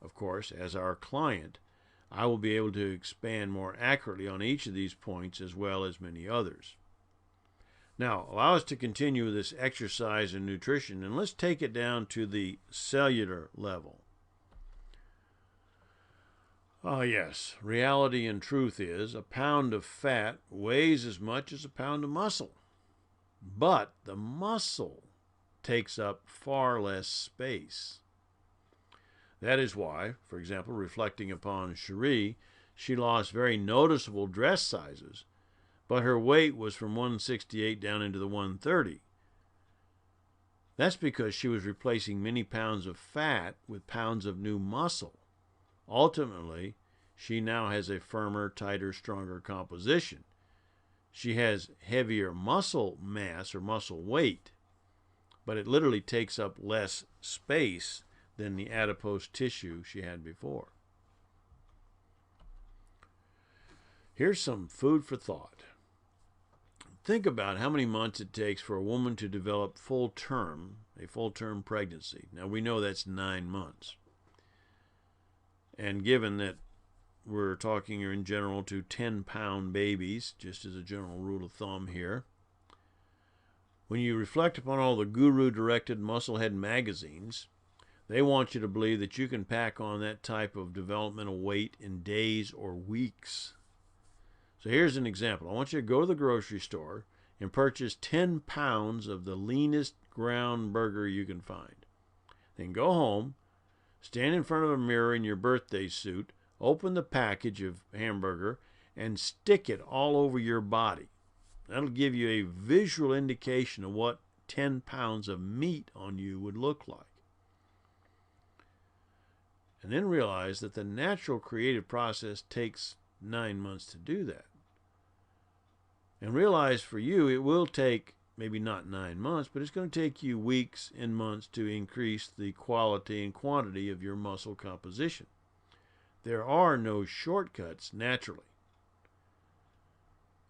[SPEAKER 1] Of course, as our client, I will be able to expand more accurately on each of these points as well as many others. Now, allow us to continue with this exercise and nutrition, and let's take it down to the cellular level. Ah, yes, reality and truth is a pound of fat weighs as much as a pound of muscle. But the muscle takes up far less space. That is why, for example, reflecting upon Cherie, she lost very noticeable dress sizes, but her weight was from 168 down into the 130. That's because she was replacing many pounds of fat with pounds of new muscle. Ultimately, she now has a firmer, tighter, stronger composition. She has heavier muscle mass or muscle weight, but it literally takes up less space than the adipose tissue she had before. Here's some food for thought. Think about how many months it takes for a woman to develop a full-term pregnancy. Now, we know that's 9 months. And given that we're talking in general to 10-pound babies, just as a general rule of thumb here, when you reflect upon all the guru-directed musclehead magazines, they want you to believe that you can pack on that type of developmental weight in days or weeks. So here's an example. I want you to go to the grocery store and purchase 10 pounds of the leanest ground burger you can find. Then go home, stand in front of a mirror in your birthday suit, open the package of hamburger, and stick it all over your body. That'll give you a visual indication of what 10 pounds of meat on you would look like. And then realize that the natural creative process takes 9 months to do that. And realize for you, it will take maybe not 9 months, but it's going to take you weeks and months to increase the quality and quantity of your muscle composition. There are no shortcuts naturally.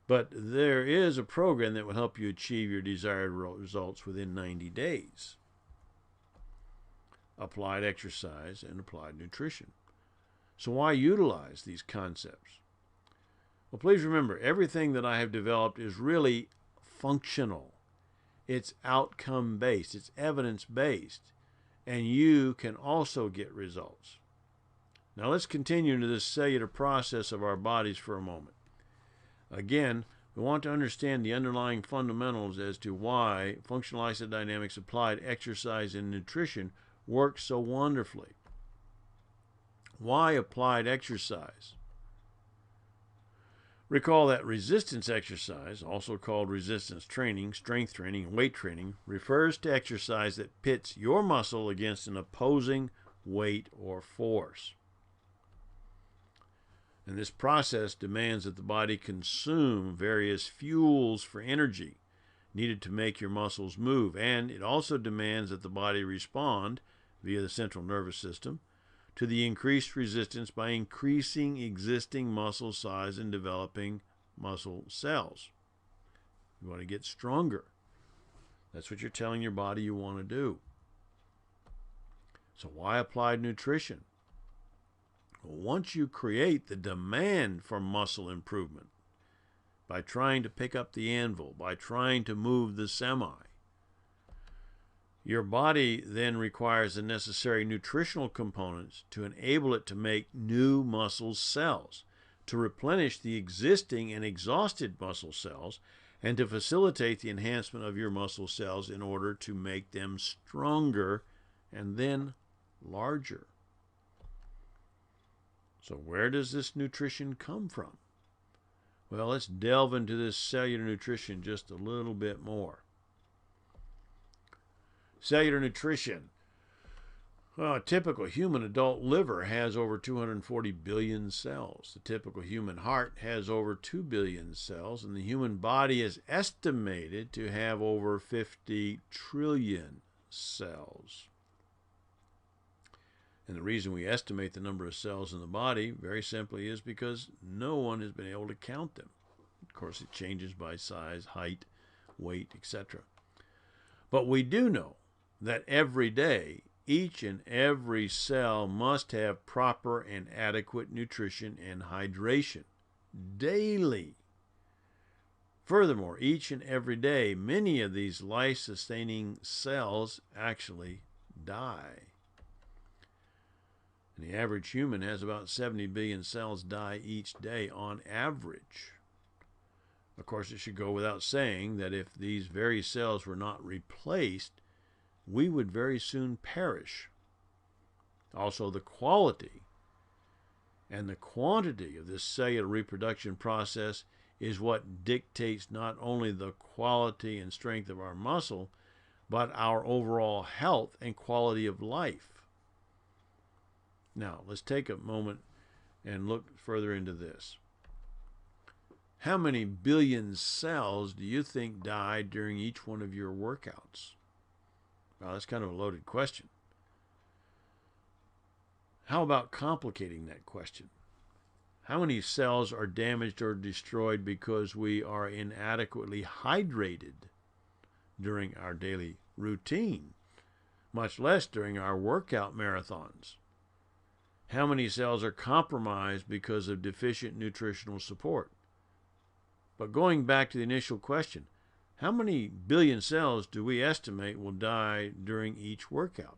[SPEAKER 1] But there is a program that will help you achieve your desired results within 90 days. Applied exercise and applied nutrition. So why utilize these concepts? Well, please remember, everything that I have developed is really functional. It's outcome-based. It's evidence-based. And you can also get results. Now let's continue into this cellular process of our bodies for a moment. Again, We want to understand the underlying fundamentals as to why functional isodynamics applied exercise and nutrition works so wonderfully. Why applied exercise? Recall that resistance exercise, also called resistance training, strength training, and weight training, refers to exercise that pits your muscle against an opposing weight or force. And this process demands that the body consume various fuels for energy needed to make your muscles move, and it also demands that the body respond via the central nervous system to the increased resistance by increasing existing muscle size and developing muscle cells. You want to get stronger. That's what you're telling your body you want to do. So why applied nutrition? Well, once you create the demand for muscle improvement by trying to pick up the anvil, by trying to move the semi, your body then requires the necessary nutritional components to enable it to make new muscle cells, to replenish the existing and exhausted muscle cells, and to facilitate the enhancement of your muscle cells in order to make them stronger and then larger. So where does this nutrition come from? Well, let's delve into this cellular nutrition just a little bit more. Cellular nutrition. Well, a typical human adult liver has over 240 billion cells. The typical human heart has over 2 billion cells, and the human body is estimated to have over 50 trillion cells. And the reason we estimate the number of cells in the body, very simply, is because no one has been able to count them. Of course, it changes by size, height, weight, etc. But we do know that every day, each and every cell must have proper and adequate nutrition and hydration daily. Furthermore, each and every day, many of these life-sustaining cells actually die. And the average human has about 70 billion cells die each day on average. Of course, it should go without saying that if these very cells were not replaced, we would very soon perish. Also, the quality and the quantity of this cellular reproduction process is what dictates not only the quality and strength of our muscle, but our overall health and quality of life. Now, let's take a moment and look further into this. How many billion cells do you think die during each one of your workouts? Well, that's kind of a loaded question. How about complicating that question? How many cells are damaged or destroyed because we are inadequately hydrated during our daily routine, much less during our workout marathons? How many cells are compromised because of deficient nutritional support? But going back to the initial question, how many billion cells do we estimate will die during each workout?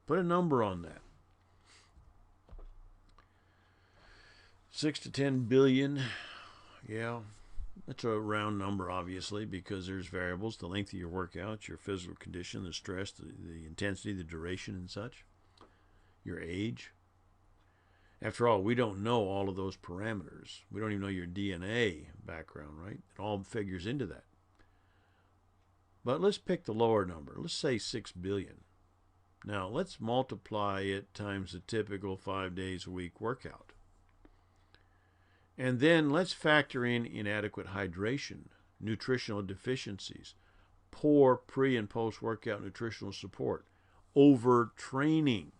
[SPEAKER 1] Put a number on that. 6 to 10 billion. Yeah, that's a round number, obviously, because there's variables, the length of your workout, your physical condition, the stress, the intensity, the duration, and such, your age. After all, we don't know all of those parameters. We don't even know your DNA background, right? It all figures into that. But let's pick the lower number. Let's say 6 billion. Now, let's multiply it times the typical 5 days a week workout. And then let's factor in inadequate hydration, nutritional deficiencies, poor pre- and post-workout nutritional support, overtraining,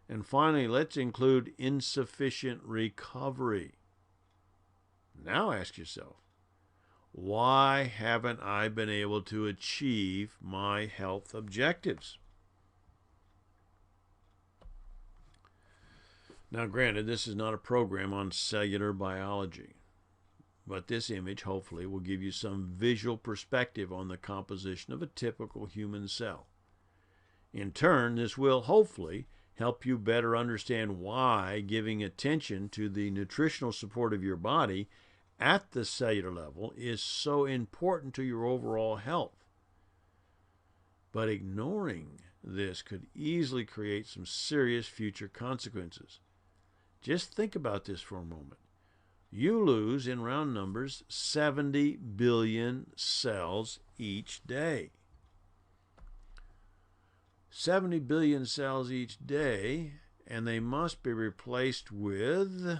[SPEAKER 1] and finally, let's include insufficient recovery. Now ask yourself, why haven't I been able to achieve my health objectives? Now, granted, this is not a program on cellular biology, but this image hopefully will give you some visual perspective on the composition of a typical human cell. In turn, this will hopefully help you better understand why giving attention to the nutritional support of your body at the cellular level is so important to your overall health. But ignoring this could easily create some serious future consequences. Just think about this for a moment. You lose, in round numbers, 70 billion cells each day. 70 billion cells each day, and they must be replaced with...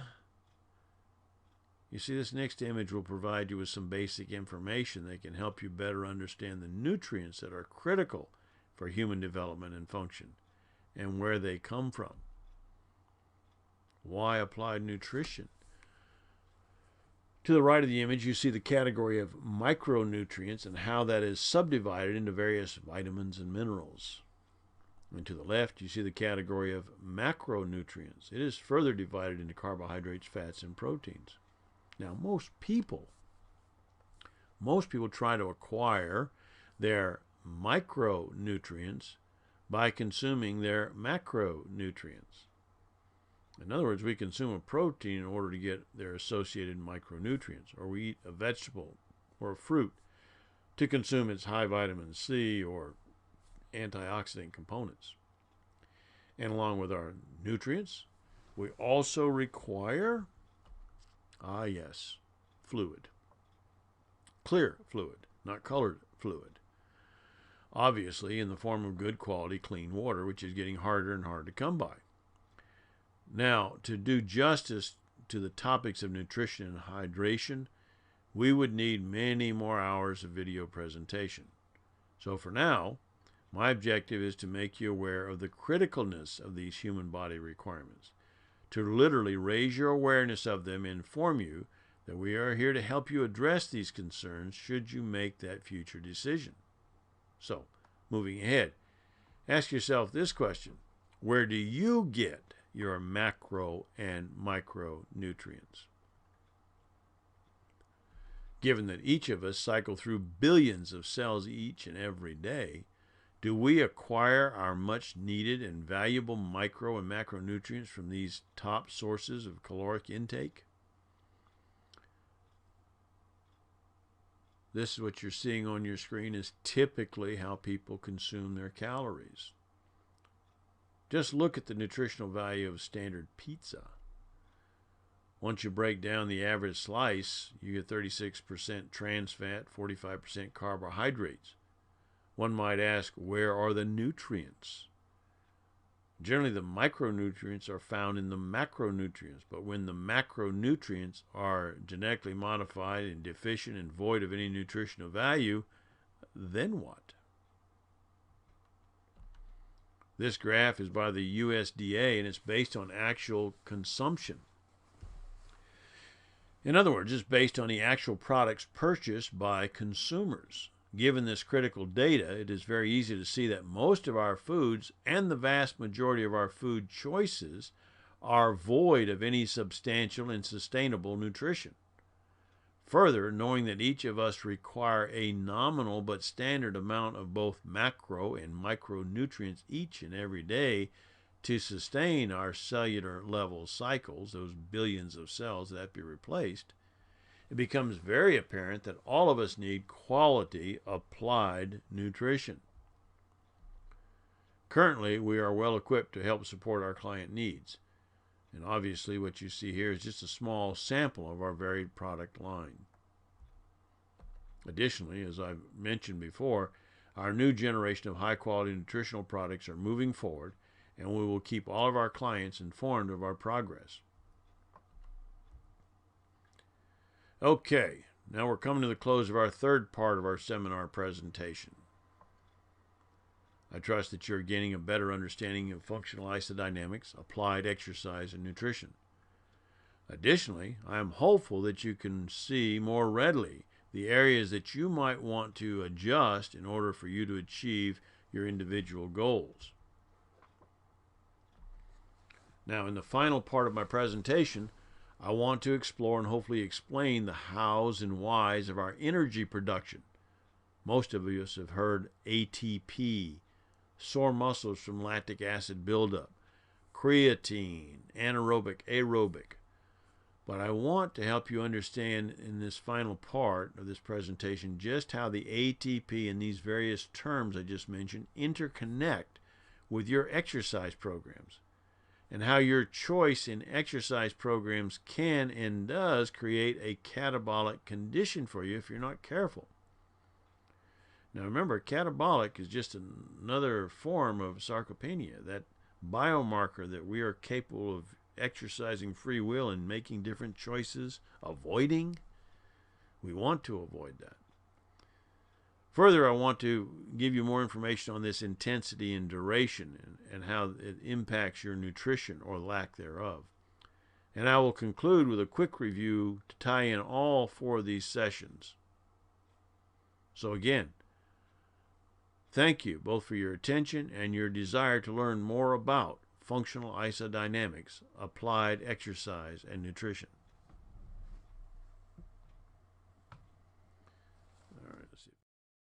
[SPEAKER 1] You see, this next image will provide you with some basic information that can help you better understand the nutrients that are critical for human development and function, and where they come from. Why applied nutrition? To the right of the image, you see the category of micronutrients and how that is subdivided into various vitamins and minerals. And to the left, you see the category of macronutrients. It is further divided into carbohydrates, fats, and proteins. Now, most people try to acquire their micronutrients by consuming their macronutrients. In other words, we consume a protein in order to get their associated micronutrients, or we eat a vegetable or a fruit to consume its high vitamin C or antioxidant components. And along with our nutrients, we also require, fluid. Clear fluid, not colored fluid. Obviously, in the form of good quality clean water, which is getting harder and harder to come by. Now, to do justice to the topics of nutrition and hydration, we would need many more hours of video presentation. So for now, my objective is to make you aware of the criticalness of these human body requirements, to literally raise your awareness of them and inform you that we are here to help you address these concerns should you make that future decision. So, moving ahead, ask yourself this question: where do you get your macro and micronutrients? Given that each of us cycle through billions of cells each and every day, do we acquire our much needed and valuable micro and macronutrients from these top sources of caloric intake? This is what you're seeing on your screen is typically how people consume their calories. Just look at the nutritional value of standard pizza. Once you break down the average slice, you get 36% trans fat, 45% carbohydrates. One might ask, where are the nutrients? Generally, the micronutrients are found in the macronutrients, but when the macronutrients are genetically modified and deficient and void of any nutritional value, then what? This graph is by the USDA, and it's based on actual consumption. In other words, it's based on the actual products purchased by consumers. Given this critical data, it is very easy to see that most of our foods and the vast majority of our food choices are void of any substantial and sustainable nutrition. Further, knowing that each of us require a nominal but standard amount of both macro and micronutrients each and every day to sustain our cellular level cycles, those billions of cells that be replaced, it becomes very apparent that all of us need quality applied nutrition. Currently, we are well equipped to help support our client needs. And obviously what you see here is just a small sample of our varied product line. Additionally, as I've mentioned before, our new generation of high-quality nutritional products are moving forward, and we will keep all of our clients informed of our progress. Okay, now we're coming to the close of our third part of our seminar presentation. I trust that you're gaining a better understanding of functional isodynamics, applied exercise, and nutrition. Additionally, I am hopeful that you can see more readily the areas that you might want to adjust in order for you to achieve your individual goals. Now, in the final part of my presentation, I want to explore and hopefully explain the hows and whys of our energy production. Most of us have heard ATP, sore muscles from lactic acid buildup, creatine, anaerobic, aerobic. But I want to help you understand in this final part of this presentation just how the ATP and these various terms I just mentioned interconnect with your exercise programs, and how your choice in exercise programs can and does create a catabolic condition for you if you're not careful. Now remember, catabolic is just another form of sarcopenia, that biomarker that we are capable of exercising free will and making different choices, avoiding. We want to avoid that. Further, I want to give you more information on this intensity and duration and how it impacts your nutrition or lack thereof. And I will conclude with a quick review to tie in all 4 of these sessions. So again, thank you both for your attention and your desire to learn more about functional isodynamics, applied exercise, and nutrition.